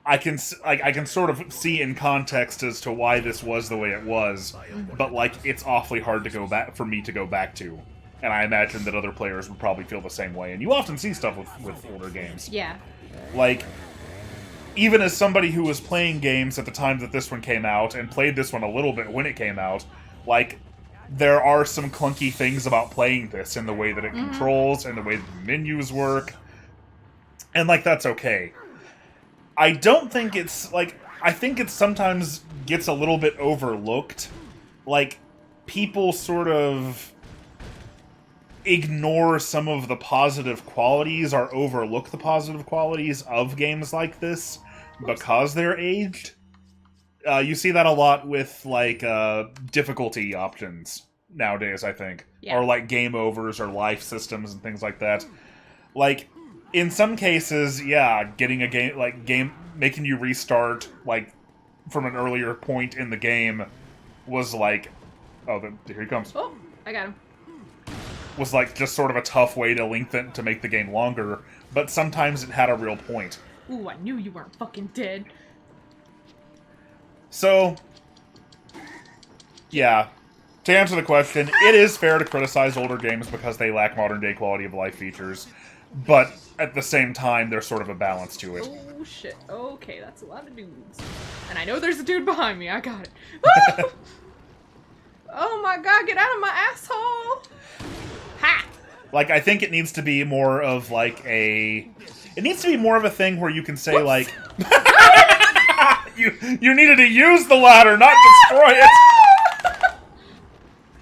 I can sort of see in context as to why this was the way it was, but, like, it's awfully hard to go back for me to go back to, and I imagine that other players would probably feel the same way. And you often see stuff with older games, Yeah. like, even as somebody who was playing games at the time that this one came out and played this one a little bit when it came out, like, there are some clunky things about playing this in the way that it controls and the way that the menus work, and, like, that's okay. I don't think it's, like, I think it sometimes gets a little bit overlooked. Like, people sort of ignore some of the positive qualities or overlook the positive qualities of games like this because they're aged. You see that a lot with, like, difficulty options nowadays, I think. Yeah. Or, like, game overs or life systems and things like that. Like, in some cases, yeah, getting a game, making you restart, like, from an earlier point in the game was, like... Oh, here he comes. Oh, I got him. Was, like, just sort of a tough way to make the game longer, but sometimes it had a real point. Ooh, I knew you weren't fucking dead. So, yeah. To answer the question, it is fair to criticize older games because they lack modern-day quality of life features, but at the same time, there's sort of a balance to it. Oh, shit. Okay, that's a lot of dudes. And I know there's a dude behind me. I got it. Woo! Oh my god, get out of my asshole! Ha! Like, I think it needs to be more of, like, a... It needs to be more of a thing where you can say, Whoops. like... you needed to use the ladder, not destroy it!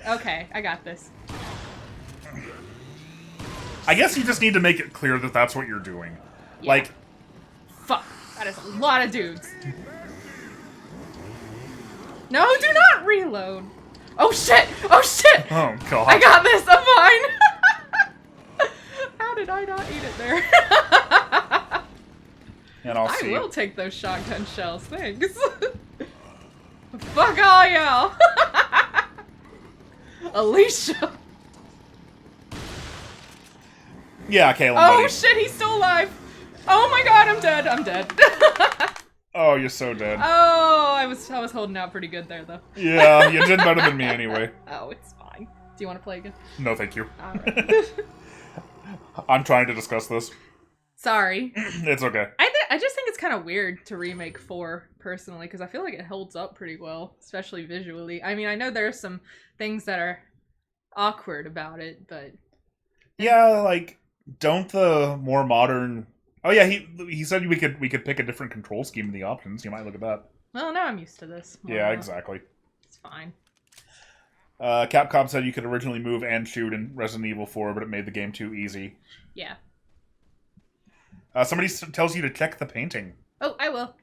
Okay, I got this. I guess you just need to make it clear that that's what you're doing. Yeah. Like... Fuck, that is a lot of dudes. No, do not reload! Oh shit! Oh shit! Oh, God. I got this, I'm fine! How did I not eat it there? And I'll I see. will take those shotgun shells, thanks. Fuck all y'all! Alicia! Yeah, Caleb, Oh buddy. shit, he's still alive! Oh my god, I'm dead, I'm dead. Oh, you're so dead. Oh, I was holding out pretty good there, though. Yeah, you did better than me anyway. Oh, it's fine. Do you want to play again? No, thank you. Alright. I'm trying to discuss this. Sorry. It's okay. I just think it's kind of weird to remake 4, personally, because I feel like it holds up pretty well, especially visually. I mean, I know there are some things that are awkward about it, but... Yeah, like, don't the more modern... Oh yeah, he said we could pick a different control scheme in the options. You might look at that. Well, now I'm used to this. Yeah, exactly. It's fine. Capcom said you could originally move and shoot in Resident Evil 4, but it made the game too easy. Yeah. Somebody tells you to check the painting. Oh, I will.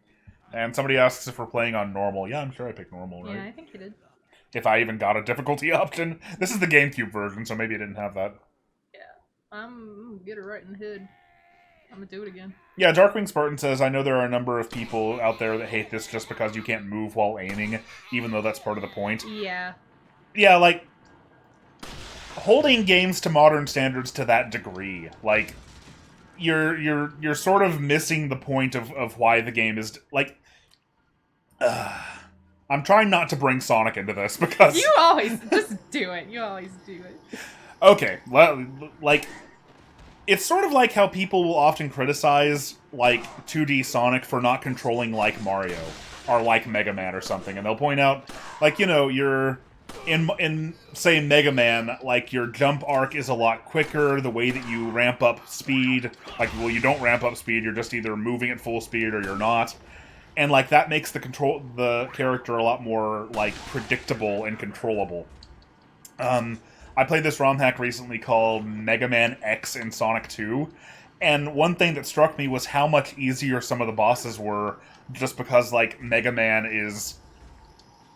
And somebody asks if we're playing on normal. Yeah, I'm sure I picked normal, right? Yeah, I think you did. If I even got a difficulty option. This is the GameCube version, so maybe I didn't have that. Yeah. I'm gonna get it right in the head. I'm gonna do it again. Yeah, Darkwing Spartan says, I know there are a number of people out there that hate this just because you can't move while aiming, even though that's part of the point. Yeah. Yeah, like, holding games to modern standards to that degree, like, you're sort of missing the point of why the game is, like, I'm trying not to bring Sonic into this, because... You always, just do it. You always do it. Okay, like... It's sort of like how people will often criticize, like, 2D Sonic for not controlling like Mario, or like Mega Man or something, and they'll point out, like, you know, in say, Mega Man, like, your jump arc is a lot quicker, the way that you ramp up speed, like, well, you don't ramp up speed, you're just either moving at full speed or you're not, and, like, that makes the character a lot more, like, predictable and controllable. I played this ROM hack recently called Mega Man X in Sonic 2, and one thing that struck me was how much easier some of the bosses were, just because, like, Mega Man is,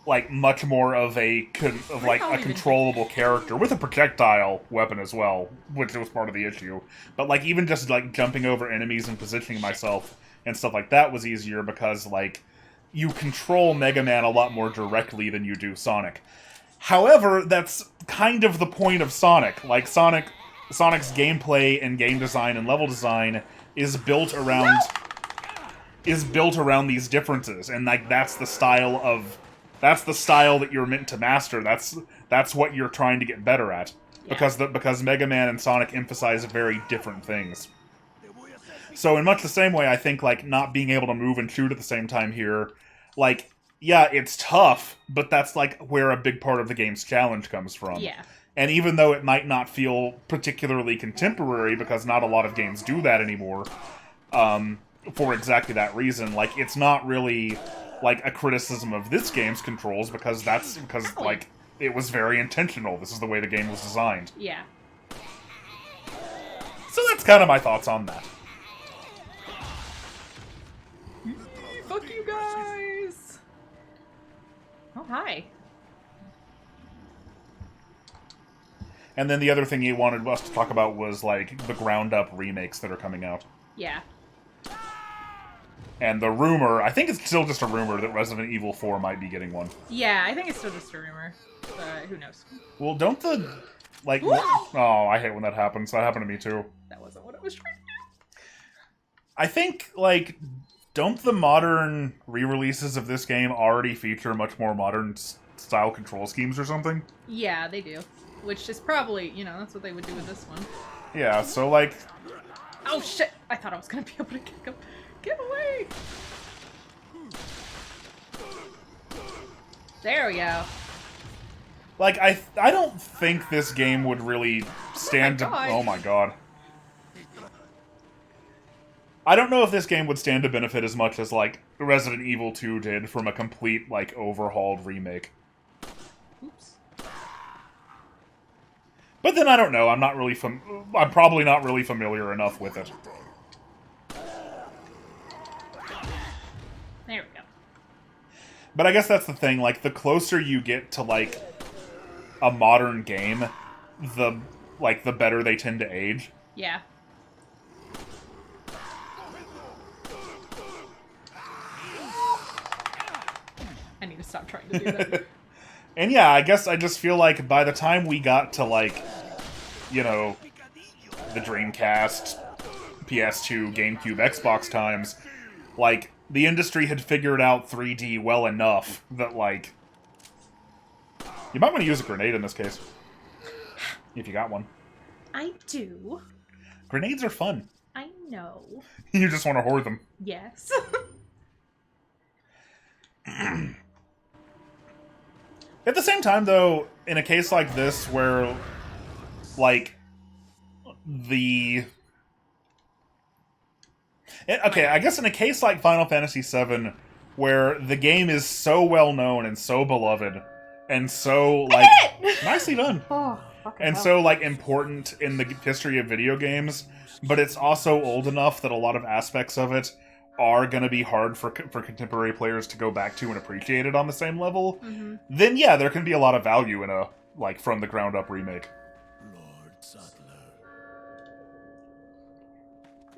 like, much more of a controllable character, with a projectile weapon as well, which was part of the issue. But, like, even just, like, jumping over enemies and positioning myself and stuff like that was easier because, like, you control Mega Man a lot more directly than you do Sonic. However, that's kind of the point of Sonic. Like, Sonic's gameplay and game design and level design is built around these differences, and, like, that's the style that you're meant to master. That's what you're trying to get better at. Yeah. Because Mega Man and Sonic emphasize very different things. So in much the same way, I think, like, not being able to move and shoot at the same time here, like, yeah, it's tough, but that's, like, where a big part of the game's challenge comes from. Yeah. And even though it might not feel particularly contemporary, because not a lot of games do that anymore, for exactly that reason, like, it's not really, like, a criticism of this game's controls, because like, it was very intentional. This is the way the game was designed. Yeah. So that's kind of my thoughts on that. Fuck you guys! hi. And then the other thing he wanted us to talk about was, like, the ground-up remakes that are coming out. Yeah. And the rumor, I think it's still just a rumor, that Resident Evil 4 might be getting one. Yeah, I think it's still just a rumor. But who knows? Well, don't the... Like... Oh, I hate when that happens. That happened to me, too. That wasn't what I was trying to do. I think, like... Don't the modern re-releases of this game already feature much more modern style control schemes or something? Yeah, they do. Which is probably, you know, that's what they would do with this one. Yeah, so, like... Oh, shit! I thought I was gonna be able to kick him. Get away! There we go. Like, I don't think this game would really stand to... God. Oh my god. I don't know if this game would stand to benefit as much as, like, Resident Evil 2 did from a complete, like, overhauled remake. Oops. But then I don't know. I'm probably not really familiar enough with it. There we go. But I guess that's the thing. Like, the closer you get to, like, a modern game, the better they tend to age. Yeah. I need to stop trying to do that. And yeah, I guess I just feel like by the time we got to, like, you know, the Dreamcast, PS2, GameCube, Xbox times, like, the industry had figured out 3D well enough that, like... You might want to use a grenade in this case. If you got one. I do. Grenades are fun. I know. You just want to hoard them. Yes. At the same time, though, in a case like this where, like, okay, I guess in a case like Final Fantasy VII, where the game is so well known and so beloved, and so, like, nicely done, Oh, and so, like, important in the history of video games, but it's also old enough that a lot of aspects of it are going to be hard for contemporary players to go back to and appreciate it on the same level, then yeah, there can be a lot of value in a, like, from the ground up remake.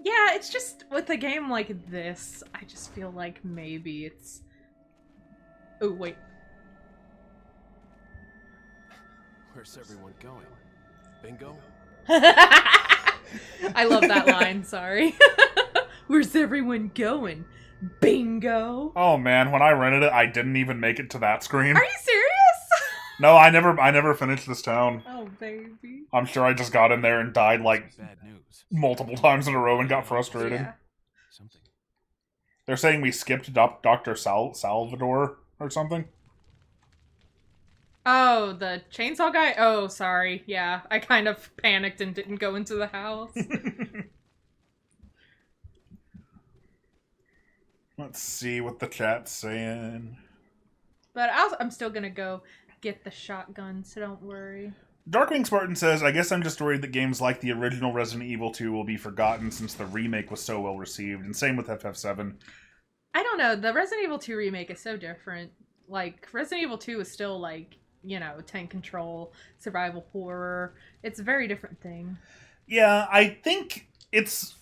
Yeah, it's just, with a game like this, I just feel like maybe it's... Oh, wait. Where's everyone going? Bingo? I love that line, sorry. Where's everyone going? Bingo! Oh man, when I rented it, I didn't even make it to that screen. Are you serious? No, I never finished this town. Oh, baby. I'm sure I just got in there and died, like, Bad news. multiple times in a row and got frustrated. Yeah. Something. They're saying we skipped Dr. Salvador or something. Oh, the chainsaw guy? Oh, sorry. Yeah, I kind of panicked and didn't go into the house. Let's see what the chat's saying. But I'm still gonna go get the shotgun, so don't worry. Darkwing Spartan says, I guess I'm just worried that games like the original Resident Evil 2 will be forgotten since the remake was so well received, and same with FF7. I don't know, the Resident Evil 2 remake is so different. Like, Resident Evil 2 is still, like, you know, tank control, survival horror. It's a very different thing. Yeah, I think it's...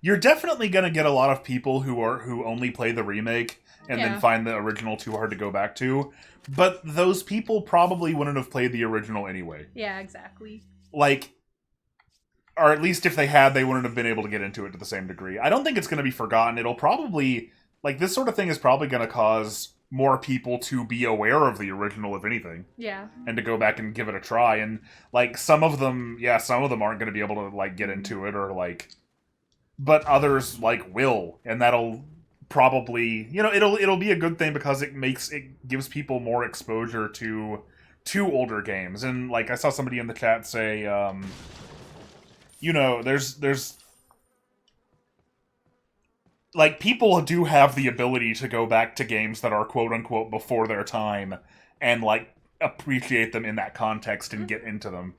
You're definitely going to get a lot of people who only play the remake and then find the original too hard to go back to. But those people probably wouldn't have played the original anyway. Yeah, exactly. Like, or at least if they had, they wouldn't have been able to get into it to the same degree. I don't think it's going to be forgotten. It'll probably... Like, this sort of thing is probably going to cause more people to be aware of the original, if anything. Yeah. And to go back and give it a try. And, like, some of them aren't going to be able to, like, get into it or, like... But others, like, will. And that'll probably... You know, it'll be a good thing because it gives people more exposure to older games. And, like, I saw somebody in the chat say, you know, there's... Like, people do have the ability to go back to games that are quote-unquote before their time and, like, appreciate them in that context and get into them.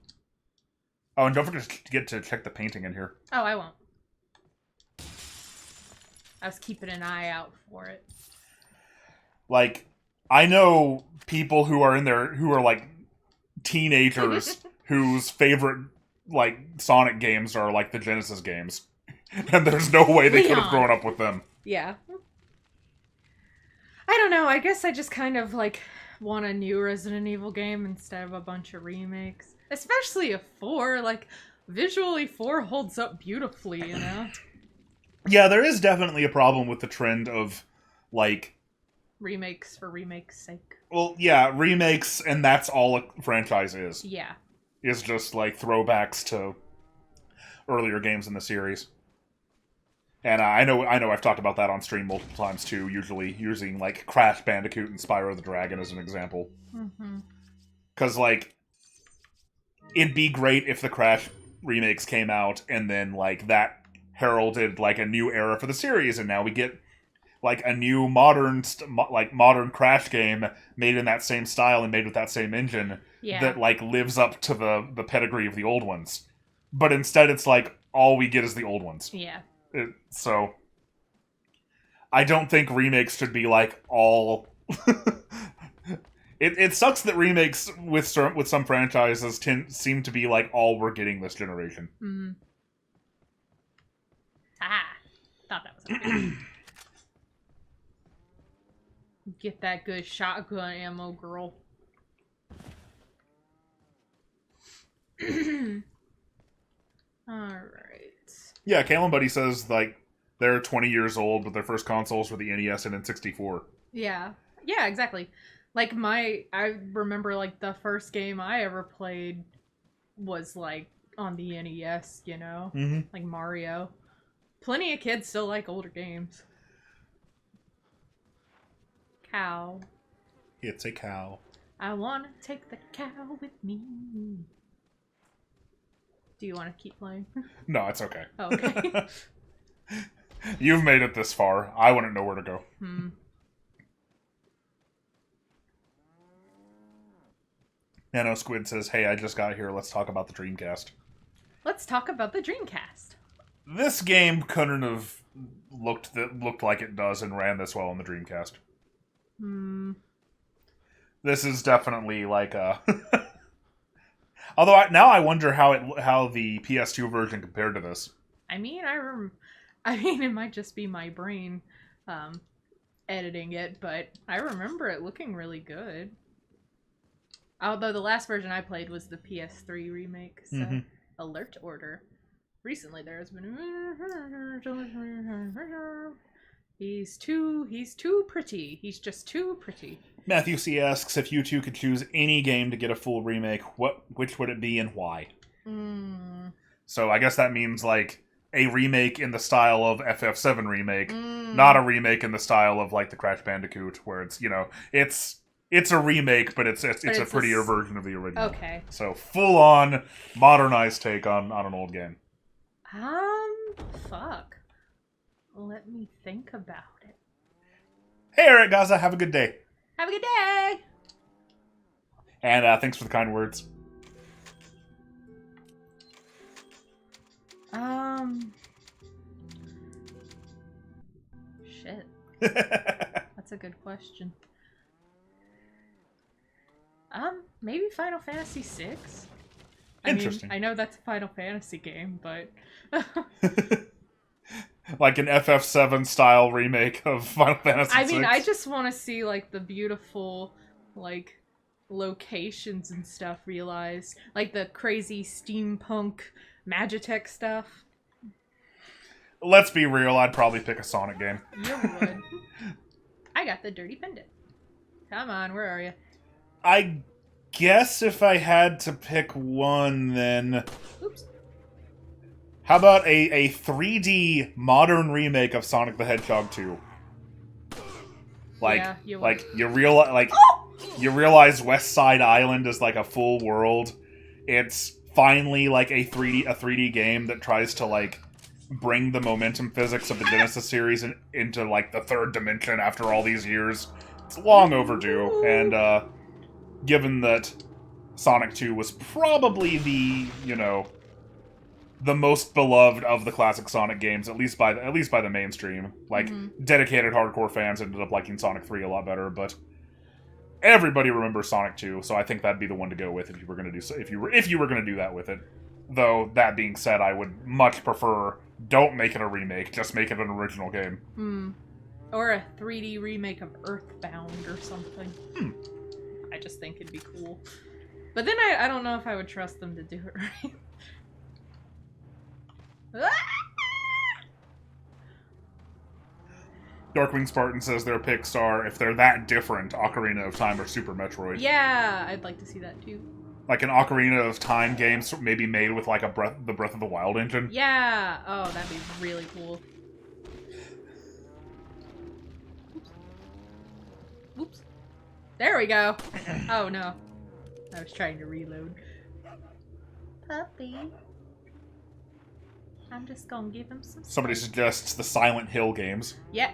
Oh, and don't forget to check the painting in here. Oh, I won't. I was keeping an eye out for it. Like, I know people who are like teenagers whose favorite like Sonic games are like the Genesis games, and there's no way they could have grown up with them. Yeah. I don't know. I guess I just kind of like want a new Resident Evil game instead of a bunch of remakes, especially a 4. Like visually, 4 holds up beautifully, you know. Yeah, there is definitely a problem with the trend of like remakes for remakes' sake. Well, yeah, remakes, and that's all a franchise is. Yeah. Is just like throwbacks to earlier games in the series. And I know I've talked about that on stream multiple times too, usually using like Crash Bandicoot and Spyro the Dragon as an example. Because like, it'd be great if the Crash remakes came out and then like that heralded like a new era for the series, and now we get like a new modern Crash game made in that same style and made with that same engine that like lives up to the pedigree of the old ones. But instead, it's like all we get is the old ones. Yeah. So I don't think remakes should be like all. It sucks that remakes with some franchises seem to be like all we're getting this generation. Thought that was okay. Get that good shotgun ammo, girl. Alright. Yeah, Kalen Buddy says, like, they're 20 years old, but their first consoles were the NES and N64. Yeah. Yeah, exactly. Like, I remember, like, the first game I ever played was, like, on the NES, you know? Like Mario. Plenty of kids still like older games. Cow. It's a cow. I want to take the cow with me. Do you want to keep playing? No, it's okay. Oh, okay. You've made it this far. I wouldn't know where to go. Nano Squid says, hey, I just got here. Let's talk about the Dreamcast. Let's talk about the Dreamcast. This game couldn't have looked like it does and ran this well on the Dreamcast. This is definitely like a... Although now I wonder how the PS2 version compared to this. I mean, it might just be my brain editing it, but I remember it looking really good. Although the last version I played was the PS3 remake, so alert order. Recently there has been He's too pretty. He's just too pretty. Matthew C. asks if you two could choose any game to get a full remake, which would it be and why? So I guess that means like a remake in the style of FF7 remake, not a remake in the style of like the Crash Bandicoot, where it's, you know, it's a remake, but it's a prettier version of the original. Okay. So full on modernized take on an old game. Fuck. Let me think about it. Hey, Eric Gaza, have a good day. Have a good day! And thanks for the kind words. Shit. That's a good question. Maybe Final Fantasy VI? Interesting. I know that's a Final Fantasy game, but... Like an FF7 style remake of Final Fantasy VI. I mean, I just want to see, like, the beautiful, like, locations and stuff realized. Like the crazy steampunk Magitech stuff. Let's be real, I'd probably pick a Sonic game. You would. I got the dirty pendant. Come on, where are you? I guess if I had to pick one, then... Oops. How about a 3D modern remake of Sonic the Hedgehog 2? Like, yeah, you realize West Side Island is like a full world. It's finally like a 3D game that tries to like bring the momentum physics of the Genesis series into like the third dimension after all these years. It's long overdue, and given that Sonic 2 was probably the, you know, the most beloved of the classic Sonic games, at least by the mainstream. Like, dedicated hardcore fans ended up liking Sonic 3 a lot better, but everybody remembers Sonic 2, so I think that'd be the one to go with if you were going to do so, if you were going to do that with it. Though that being said, I would much prefer don't make it a remake, just make it an original game. Or a 3D remake of Earthbound or something. I just think it'd be cool. But then I don't know if I would trust them to do it right. Darkwing Spartan says their picks are, if they're that different, Ocarina of Time or Super Metroid. Yeah, I'd like to see that too. Like an Ocarina of Time game, maybe made with like the Breath of the Wild engine. Yeah! Oh, that'd be really cool. Oops. There we go. Oh no. I was trying to reload. Puppy. I'm just gonna give him some. Somebody suggests the Silent Hill games. Yeah.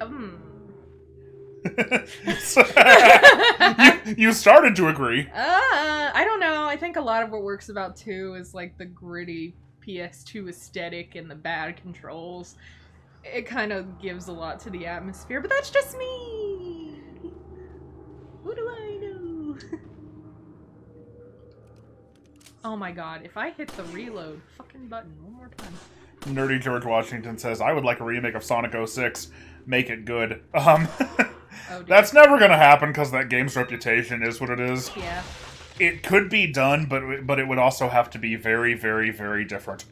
you started to agree. I don't know. I think a lot of what works about 2 is like the gritty PS2 aesthetic and the bad controls. It kind of gives a lot to the atmosphere, but that's just me. Who do I know? Oh my god, if I hit the reload fucking button one more time. Nerdy George Washington says, I would like a remake of Sonic 06. Make it good. Oh, that's never gonna happen because that game's reputation is what it is. Yeah. It could be done, but it would also have to be very, very, very different.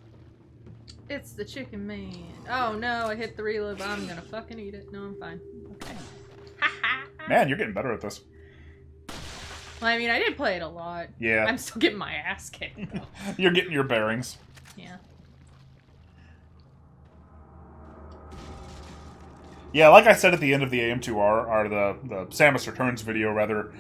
It's the chicken man. Oh no, I hit the reload, but I'm gonna fucking eat it. No, I'm fine. Okay. Man, you're getting better at this. Well, I mean, I did play it a lot. Yeah. I'm still getting my ass kicked, though. You're getting your bearings. Yeah. Yeah, like I said at the end of the AM2R, or the Samus Returns video, rather,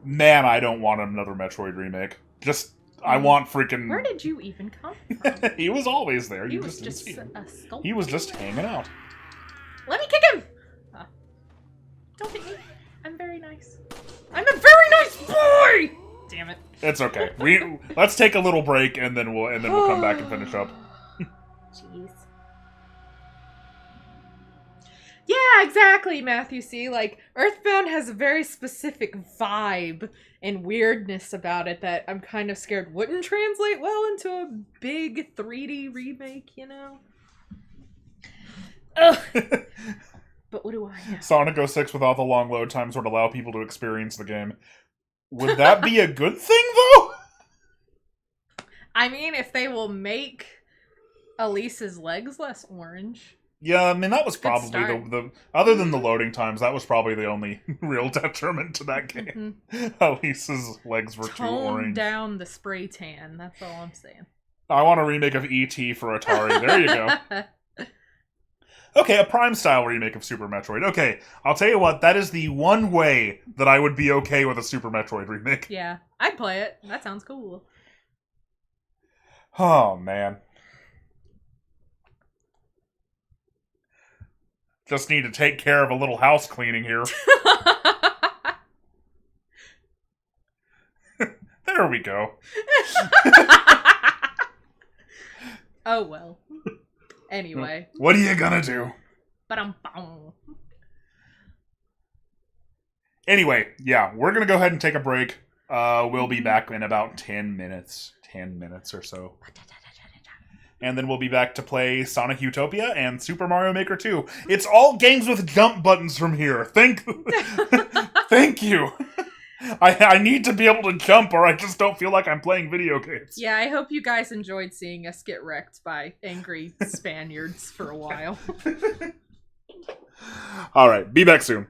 man, I don't want another Metroid remake. Just, I want freaking... Where did you even come from? He was always there. He was just a sculptor. He was just hanging out. Let me kick him! Don't hit me. I'm very nice. I'm a very nice boy! Damn it. It's okay. Let's take a little break, and then we'll come back and finish up. Jeez. Yeah, exactly, Matthew C. Like, Earthbound has a very specific vibe and weirdness about it that I'm kind of scared wouldn't translate well into a big 3D remake, you know? Ugh. But what do I know? Sonic 06 without the long load times would allow people to experience the game. Would that be a good thing, though? I mean, if they will make Elise's legs less orange. Yeah, I mean, that was probably the other than the loading times, that was probably the only real detriment to that game. Elise's legs were too orange. Tone down the spray tan, that's all I'm saying. I want a remake of E.T. for Atari. There you go. Okay, a Prime-style remake of Super Metroid. Okay, I'll tell you what, that is the one way that I would be okay with a Super Metroid remake. Yeah, I'd play it. That sounds cool. Oh, man. Just need to take care of a little house cleaning here. There we go. Oh, well. Anyway. What are you gonna do? Ba-dum-bum. Anyway, yeah, we're gonna go ahead and take a break. We'll be back in about 10 minutes. 10 minutes or so. And then we'll be back to play Sonic Utopia and Super Mario Maker 2. It's all games with jump buttons from here. Thank you. I need to be able to jump or I just don't feel like I'm playing video games. Yeah, I hope you guys enjoyed seeing us get wrecked by angry Spaniards for a while. Alright, be back soon.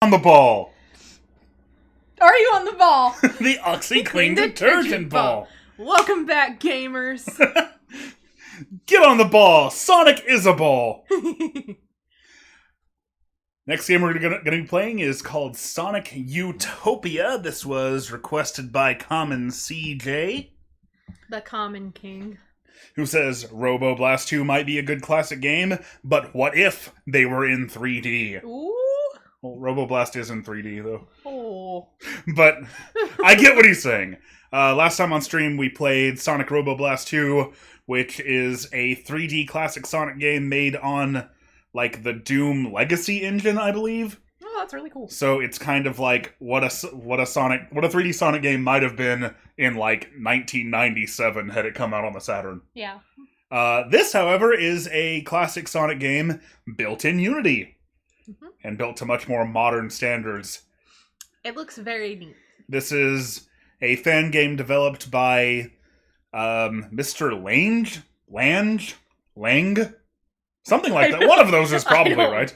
on the ball. Are you on the ball? The OxyClean detergent ball. Welcome back, gamers. Get on the ball. Sonic is a ball. Next game we're going to be playing is called Sonic Utopia. This was requested by Common CJ. The Common King. Who says, Robo Blast 2 might be a good classic game, but what if they were in 3D? Ooh. Well, Robo Blast is in 3D, though. Oh. But I get what he's saying. Last time on stream, we played Sonic Robo Blast 2, which is a 3D classic Sonic game made on, like, the Doom Legacy engine, I believe. Oh, that's really cool. So it's kind of like what a 3D Sonic game might have been in, like, 1997 had it come out on the Saturn. Yeah. This, however, is a classic Sonic game built in Unity. And built to much more modern standards. It looks very neat. This is a fan game developed by Mr. Lang? Something like that. One of those is probably right.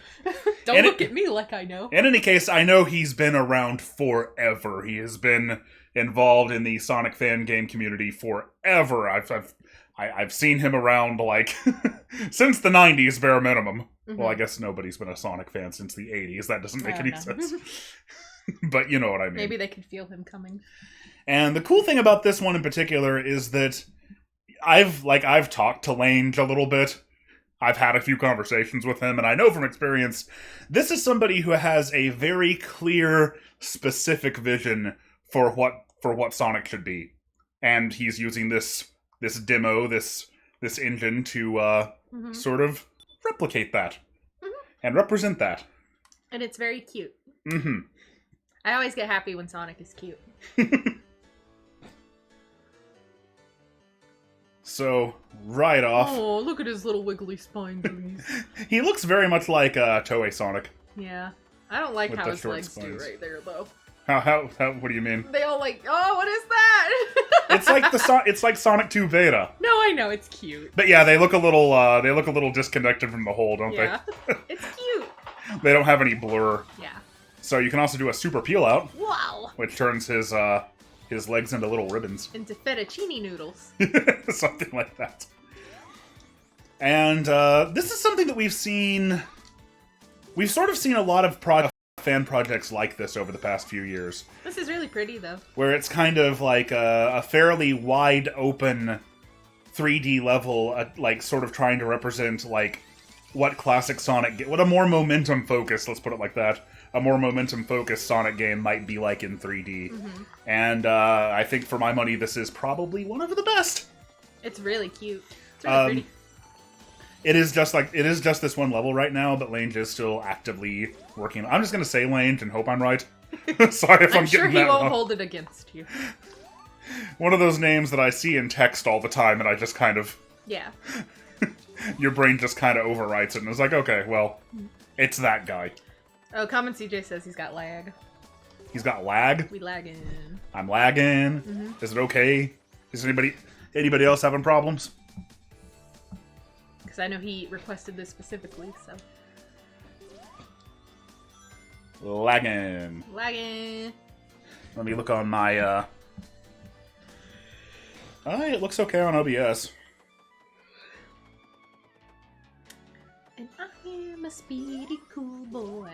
Don't look at me like I know. In any case, I know he's been around forever. He has been involved in the Sonic fan game community forever. I've seen him around, like, since the 90s, bare minimum. Mm-hmm. Well, I guess nobody's been a Sonic fan since the 80s. That doesn't make any sense. But you know what I mean. Maybe they could feel him coming. And the cool thing about this one in particular is that I've talked to Lange a little bit. I've had a few conversations with him, and I know from experience, this is somebody who has a very clear, specific vision for what Sonic should be. And he's using this demo, this engine to sort of replicate that and represent that. And it's very cute. Mm-hmm. I always get happy when Sonic is cute. So, right off... Oh, look at his little wiggly spine. He looks very much like Toei Sonic. Yeah. I don't like With how the his short legs spines. do right there, though. How what do you mean? They all like, oh, what is that? It's like Sonic 2 Beta. No, I know, it's cute. But yeah, they look a little disconnected from the whole, don't Yeah. It's cute. they? They don't have any blur. Yeah. So you can also do a super peel out, Wow. which turns his legs into little ribbons. Into fettuccine noodles. Something like that. And this is something that we've seen. We've sort of seen a lot of fan projects like this over the past few years. This is really pretty, though. Where it's kind of like a fairly wide open 3D level, like sort of trying to represent like what classic Sonic, what a more momentum focused, let's put it like that, a more momentum focused Sonic game might be like in 3D. Mm-hmm. And I think for my money, this is probably one of the best. It's really cute. It's really pretty. It is just this one level right now, but Lange is still actively working. I'm just gonna say Lange and hope I'm right. Sorry if I'm sure getting he that won't wrong. hold it against you. One of those names that I see in text all the time, and I just kind of... Yeah. Your brain just kind of overwrites it, and it's like, okay, well, it's that guy. Oh, Common CJ says he's got lag. He's got lag? We lagging. I'm lagging. Mm-hmm. Is it okay? Is anybody else having problems? Because I know he requested this specifically, so... Lagging. Lagging. Let me look on my, it looks okay on OBS. And I am a speedy cool boy.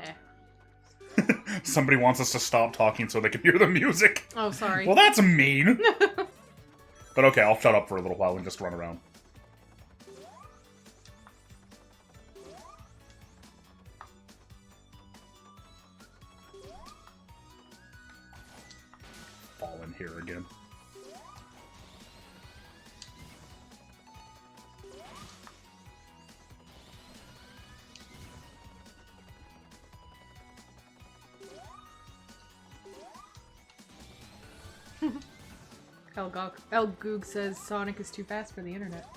Somebody wants us to stop talking so they can hear the music. Oh, sorry. Well, that's mean. But okay, I'll shut up for a little while and just run around. Fall in here again. El Goog says Sonic is too fast for the internet.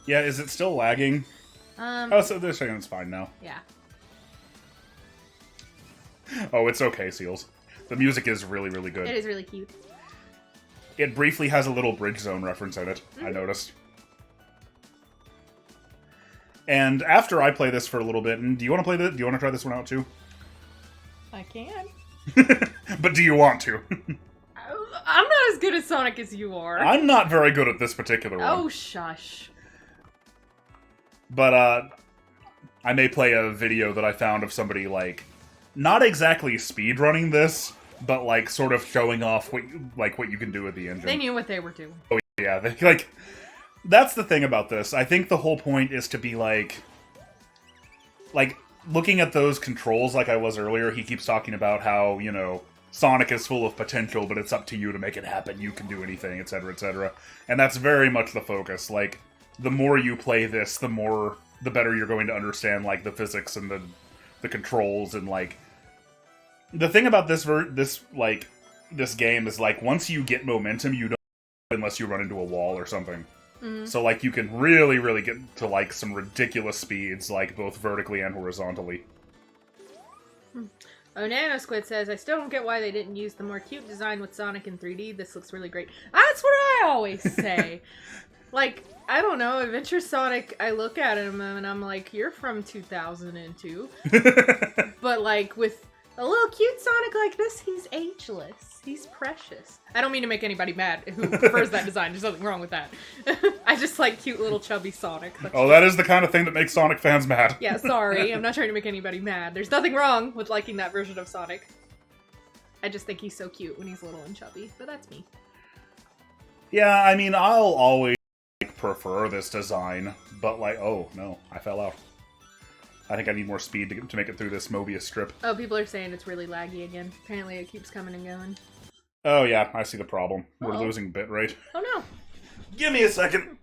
Yeah, is it still lagging? Oh, so they're saying it's fine now. Yeah. Oh, it's okay, Seals. The music is really, really good. It is really cute. It briefly has a little Bridge Zone reference in it, I noticed. And after I play this for a little bit, and do you want to play this? Do you want to try this one out too? I can. But do you want to? I'm not as good at Sonic as you are. I'm not very good at this particular one. Oh, shush. But, I may play a video that I found of somebody, like, not exactly speedrunning this, but, like, sort of showing off what you can do with the engine. They knew what they were doing. Oh, yeah. Like, that's the thing about this. I think the whole point is to be, like, looking at those controls like I was earlier, he keeps talking about how, you know, Sonic is full of potential, but it's up to you to make it happen. You can do anything, etc., etc. And that's very much the focus. Like, the more you play this, the better you're going to understand, like, the physics and the controls, and, like, the thing about this game is, like, once you get momentum, you don't unless you run into a wall or something. Mm-hmm. So, like, you can really, really get to, like, some ridiculous speeds, like, both vertically and horizontally. Oh, Nano Squid says, I still don't get why they didn't use the more cute design with Sonic in 3D. This looks really great. That's what I always say. Like, I don't know, Adventure Sonic, I look at him and I'm like, you're from 2002. But, like, with a little cute Sonic like this, he's ageless. He's precious. I don't mean to make anybody mad who prefers that design. There's nothing wrong with that. I just like cute little chubby Sonic. That is the kind of thing that makes Sonic fans mad. Yeah, sorry. I'm not trying to make anybody mad. There's nothing wrong with liking that version of Sonic. I just think he's so cute when he's little and chubby, but that's me. Yeah, I mean, I'll always prefer this design, but, like, oh, no, I fell out. I think I need more speed to make it through this Mobius strip. Oh, people are saying it's really laggy again. Apparently it keeps coming and going. Oh, yeah, I see the problem. We're Uh-oh. losing bitrate. Oh, no. Give me a second.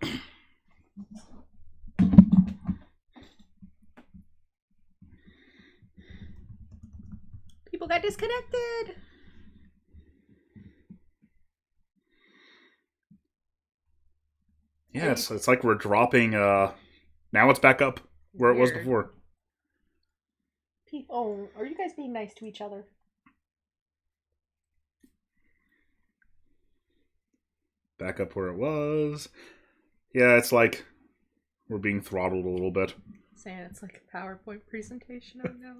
People got disconnected. Yeah, it's like we're dropping, now it's back up where it was Weird. before. Oh, are you guys being nice to each other? Back up where it was. Yeah, it's like we're being throttled a little bit. Saying it's like a PowerPoint presentation, I know.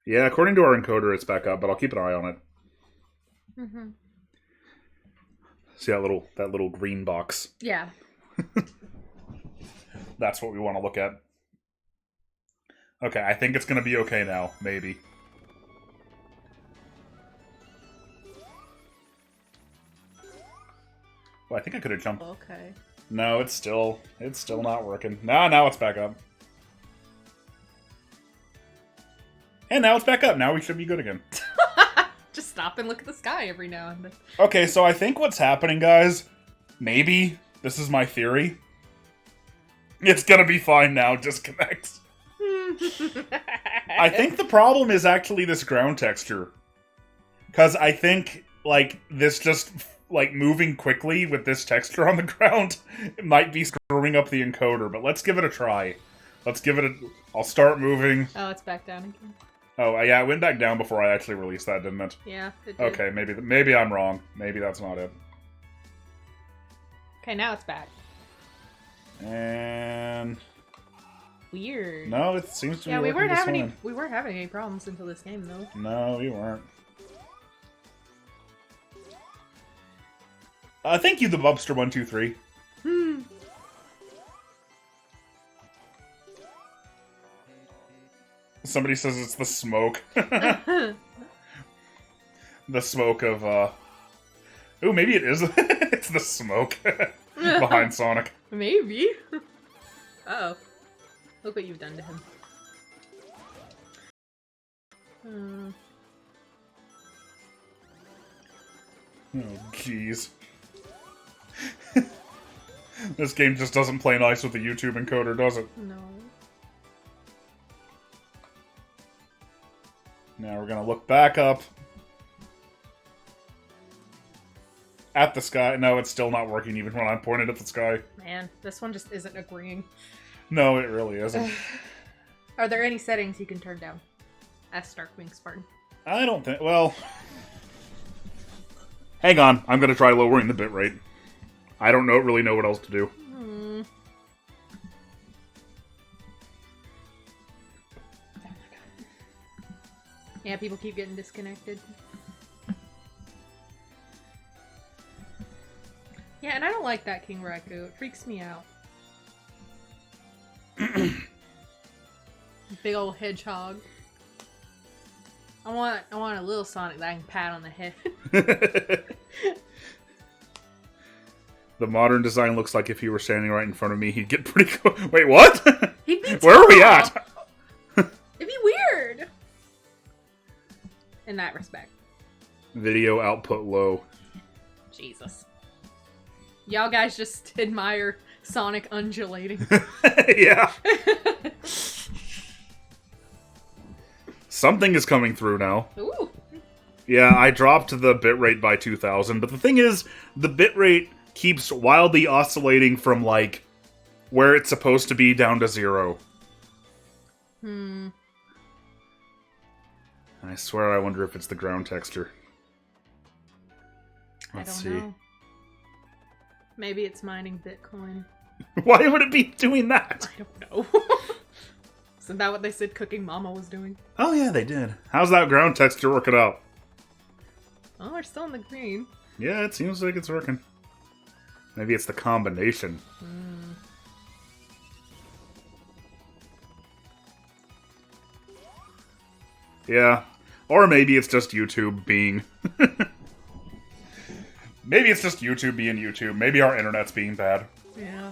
Yeah, according to our encoder, it's back up, but I'll keep an eye on it. Mm-hmm. See that little green box? Yeah. That's what we want to look at. Okay, I think it's going to be okay now. Maybe. Well, I think I could have jumped. Okay. No, it's still not working. Now it's back up. And now it's back up. Now we should be good again. Just stop and look at the sky every now and then. Okay, so I think what's happening, guys, maybe, this is my theory, it's gonna be fine now, disconnect. I think the problem is actually this ground texture. Because I think, like, this just, like, moving quickly with this texture on the ground might be screwing up the encoder, but let's give it a try. I'll start moving. Oh, it's back down again. Oh, yeah, it went back down before I actually released that, didn't it? Yeah, it did. Okay, maybe I'm wrong. Maybe that's not it. Okay, now it's back. And Weird. no, it seems to be Yeah, we working weren't just having fine. we weren't having any problems until this game, though. No, we weren't. Thank you, the Bubster123. Somebody says it's the smoke. The smoke of, Ooh, maybe it is. It's the smoke behind Sonic. Maybe. Uh-oh. Look what you've done to him. Oh, jeez. This game just doesn't play nice with the YouTube encoder, does it? No. Now we're gonna look back up at the sky. No, it's still not working even when I'm pointed at the sky. Man, this one just isn't agreeing. No, it really isn't. Are there any settings you can turn down? Ask Starkwing Spartan. I don't think... Well... Hang on, I'm gonna try lowering the bitrate. I don't really know what else to do. Yeah, people keep getting disconnected. Yeah, and I don't like that King Raikou. It freaks me out. Big old hedgehog. I want a little Sonic that I can pat on the head. The modern design looks like if he were standing right in front of me, he'd get pretty cool. Wait, what? He'd be Where are we at? It'd be weird. In that respect. Video output low. Jesus. Y'all guys just admire Sonic undulating. Yeah. Something is coming through now. Ooh. Yeah, I dropped the bitrate by 2,000, but the thing is, the bitrate keeps wildly oscillating from, like, where it's supposed to be down to 0. I swear I wonder if it's the ground texture. Let's see. Know. Maybe it's mining Bitcoin. Why would it be doing that? I don't know. Isn't that what they said Cooking Mama was doing? Oh yeah, they did. How's that ground texture working out? Oh, we're still in the green. Yeah, it seems like it's working. Maybe it's the combination. Yeah. Or maybe it's just YouTube being... Maybe it's just YouTube being YouTube. Maybe our internet's being bad. Yeah.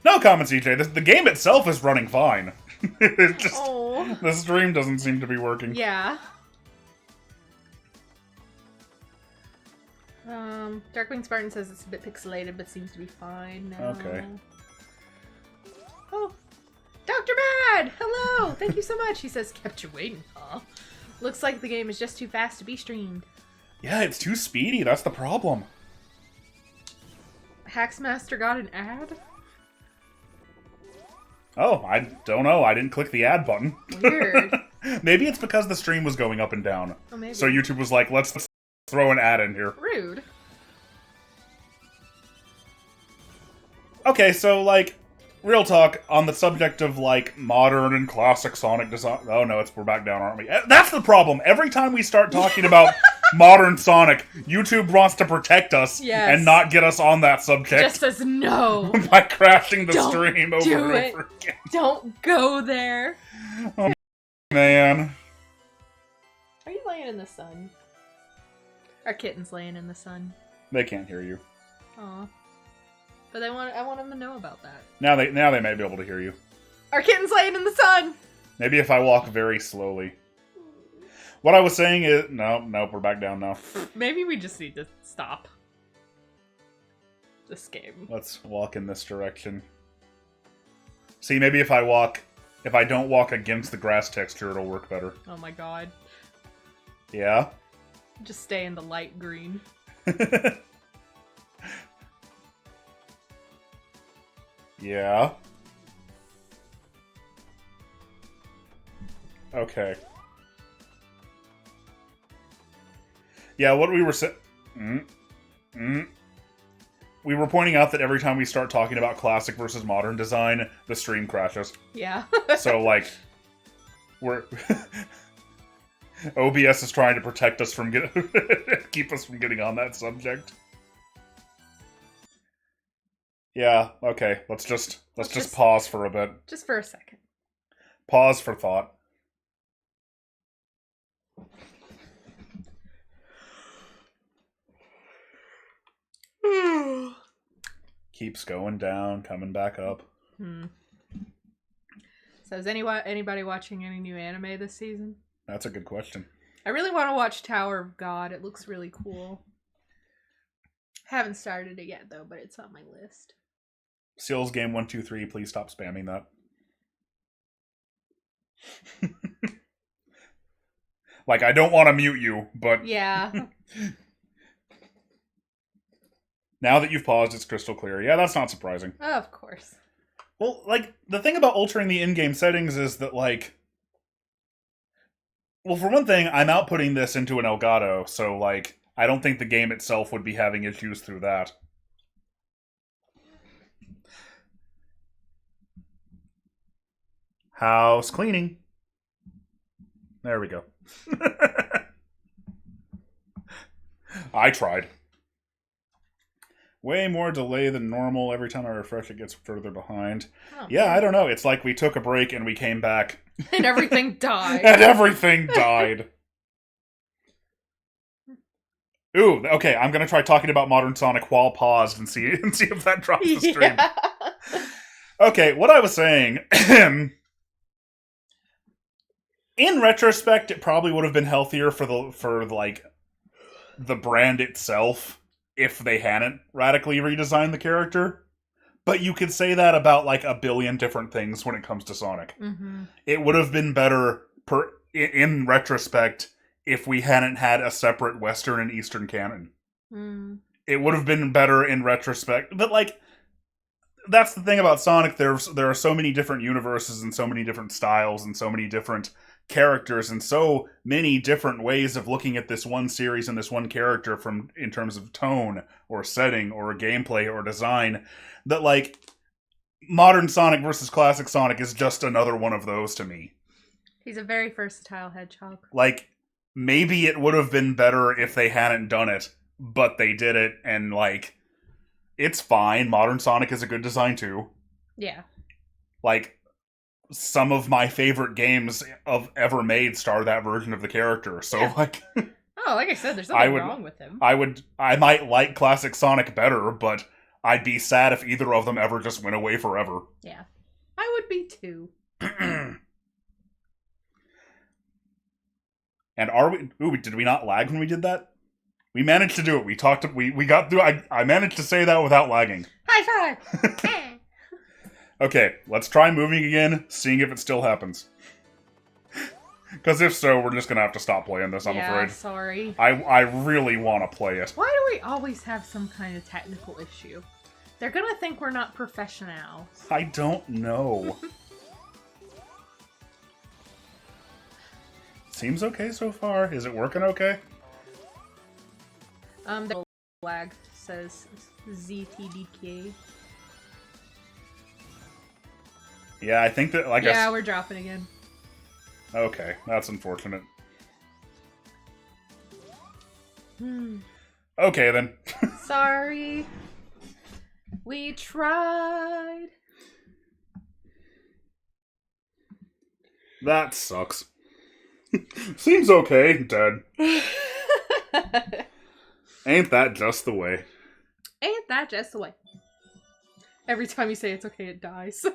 No comments, EJ. The game itself is running fine. It's just... Oh. The stream doesn't seem to be working. Yeah. Darkwing Spartan says it's a bit pixelated, but seems to be fine now. Okay. Oh. Dr. Bad! Hello! Thank you so much. He says, kept you waiting, huh? Looks like the game is just too fast to be streamed. Yeah, it's too speedy. That's the problem. Hacksmaster got an ad? Oh, I don't know. I didn't click the ad button. Weird. Maybe it's because the stream was going up and down. Oh, maybe. So YouTube was like, let's throw an ad in here. Rude. Okay, so, like, real talk, on the subject of, like, modern and classic Sonic design... Oh, no, we're back down, aren't we? That's the problem. Every time we start talking about modern Sonic, YouTube wants to protect us and not get us on that subject. Just says no. By crashing the Don't stream over do and it. over again. Don't go there. Oh, man. Are you laying in the sun? Our kitten's laying in the sun. They can't hear you. Aw. But I want them to know about that. Now they may be able to hear you. Our kitten's laying in the sun! Maybe if I walk very slowly. What I was saying is... Nope, we're back down now. Maybe we just need to stop this game. Let's walk in this direction. See, maybe if I don't walk against the grass texture, it'll work better. Oh my god. Yeah? Just stay in the light green. Yeah? Okay. Yeah, what we were saying... We were pointing out that every time we start talking about classic versus modern design, the stream crashes. Yeah. So, like, we're... OBS is trying to protect us from keep us from getting on that subject. Yeah, okay. Let's just pause for a bit. Just for a second. Pause for thought. Keeps going down, coming back up. So is anybody watching any new anime this season? That's a good question. I really want to watch Tower of God. It looks really cool. Haven't started it yet though, but it's on my list. Seals Game 123, please stop spamming that. Like, I don't want to mute you, but... Yeah. Now that you've paused, it's crystal clear. Yeah, that's not surprising. Of course. Well, like, the thing about altering the in-game settings is that, like... Well, for one thing, I'm outputting this into an Elgato, so, like, I don't think the game itself would be having issues through that. House cleaning. There we go. I tried. Way more delay than normal. Every time I refresh, it gets further behind. Oh, Yeah, I don't know. It's like we took a break and we came back. And everything died. And everything died. Ooh, okay, I'm gonna try talking about Modern Sonic while paused and see if that drops the stream. Yeah. Okay, what I was saying... in retrospect, it probably would have been healthier for the brand itself if they hadn't radically redesigned the character. But you could say that about like a billion different things when it comes to Sonic. Mm-hmm. It would have been better in retrospect if we hadn't had a separate Western and Eastern canon. Mm. It would have been better in retrospect. But like, that's the thing about Sonic. There are so many different universes and so many different styles and so many different characters and so many different ways of looking at this one series and this one character from in terms of tone or setting or gameplay or design that like modern Sonic versus classic Sonic is just another one of those to me. He's a very versatile hedgehog. Like, maybe it would have been better if they hadn't done it, but they did it, and like, it's fine. Modern Sonic is a good design too. Yeah. Like, some of my favorite games of ever made star that version of the character. So Yeah. like, Oh, like I said, there's nothing wrong with him. I might like classic Sonic better, but I'd be sad if either of them ever just went away forever. Yeah. I would be too. And did we not lag when we did that? We managed to do it. We got through. I managed to say that without lagging. High five! Okay, let's try moving again, seeing if it still happens. Because if so, we're just gonna have to stop playing this, I'm afraid. Sorry. I really want to play it. Why do we always have some kind of technical issue? They're gonna think we're not professionals. I don't know. Seems okay so far. Is it working okay? The lag says ZTDK. Yeah, I think that, I guess... Yeah, we're dropping again. Okay, that's unfortunate. Okay, then. Sorry. We tried. That sucks. Seems okay, Dad. Ain't that just the way? Ain't that just the way? Every time you say it's okay, it dies.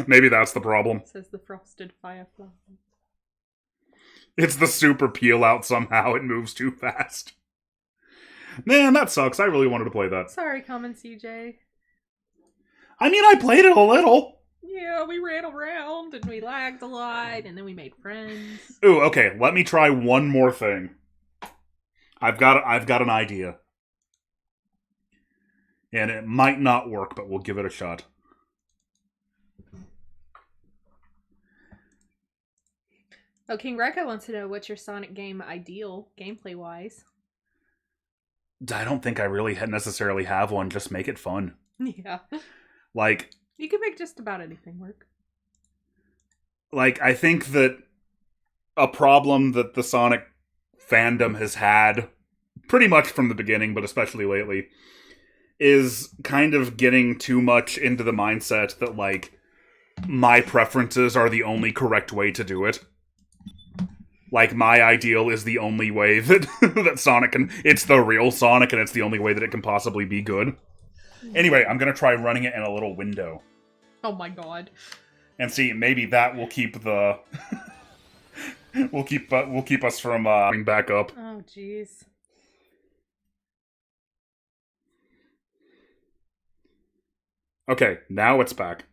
Maybe that's the problem. Says the frosted firefly. It's the super peel out somehow. It moves too fast. Man, that sucks. I really wanted to play that. Sorry, Common CJ. I mean, I played it a little. Yeah, we ran around and we lagged a lot and then we made friends. Ooh, okay. Let me try one more thing. I've got an idea. And it might not work, but we'll give it a shot. Oh, King Rekka wants to know what's your Sonic game ideal, gameplay-wise. I don't think I really necessarily have one. Just make it fun. Yeah. Like... You can make just about anything work. Like, I think that a problem that the Sonic fandom has had, pretty much from the beginning, but especially lately, is kind of getting too much into the mindset that, like, my preferences are the only correct way to do it. Like, my ideal is the only way that, that Sonic can... It's the real Sonic, and it's the only way that it can possibly be good. Anyway, I'm gonna try running it in a little window. Oh my god. And see, maybe that will keep the... we'll keep us from going back up. Oh, jeez. Okay, now it's back.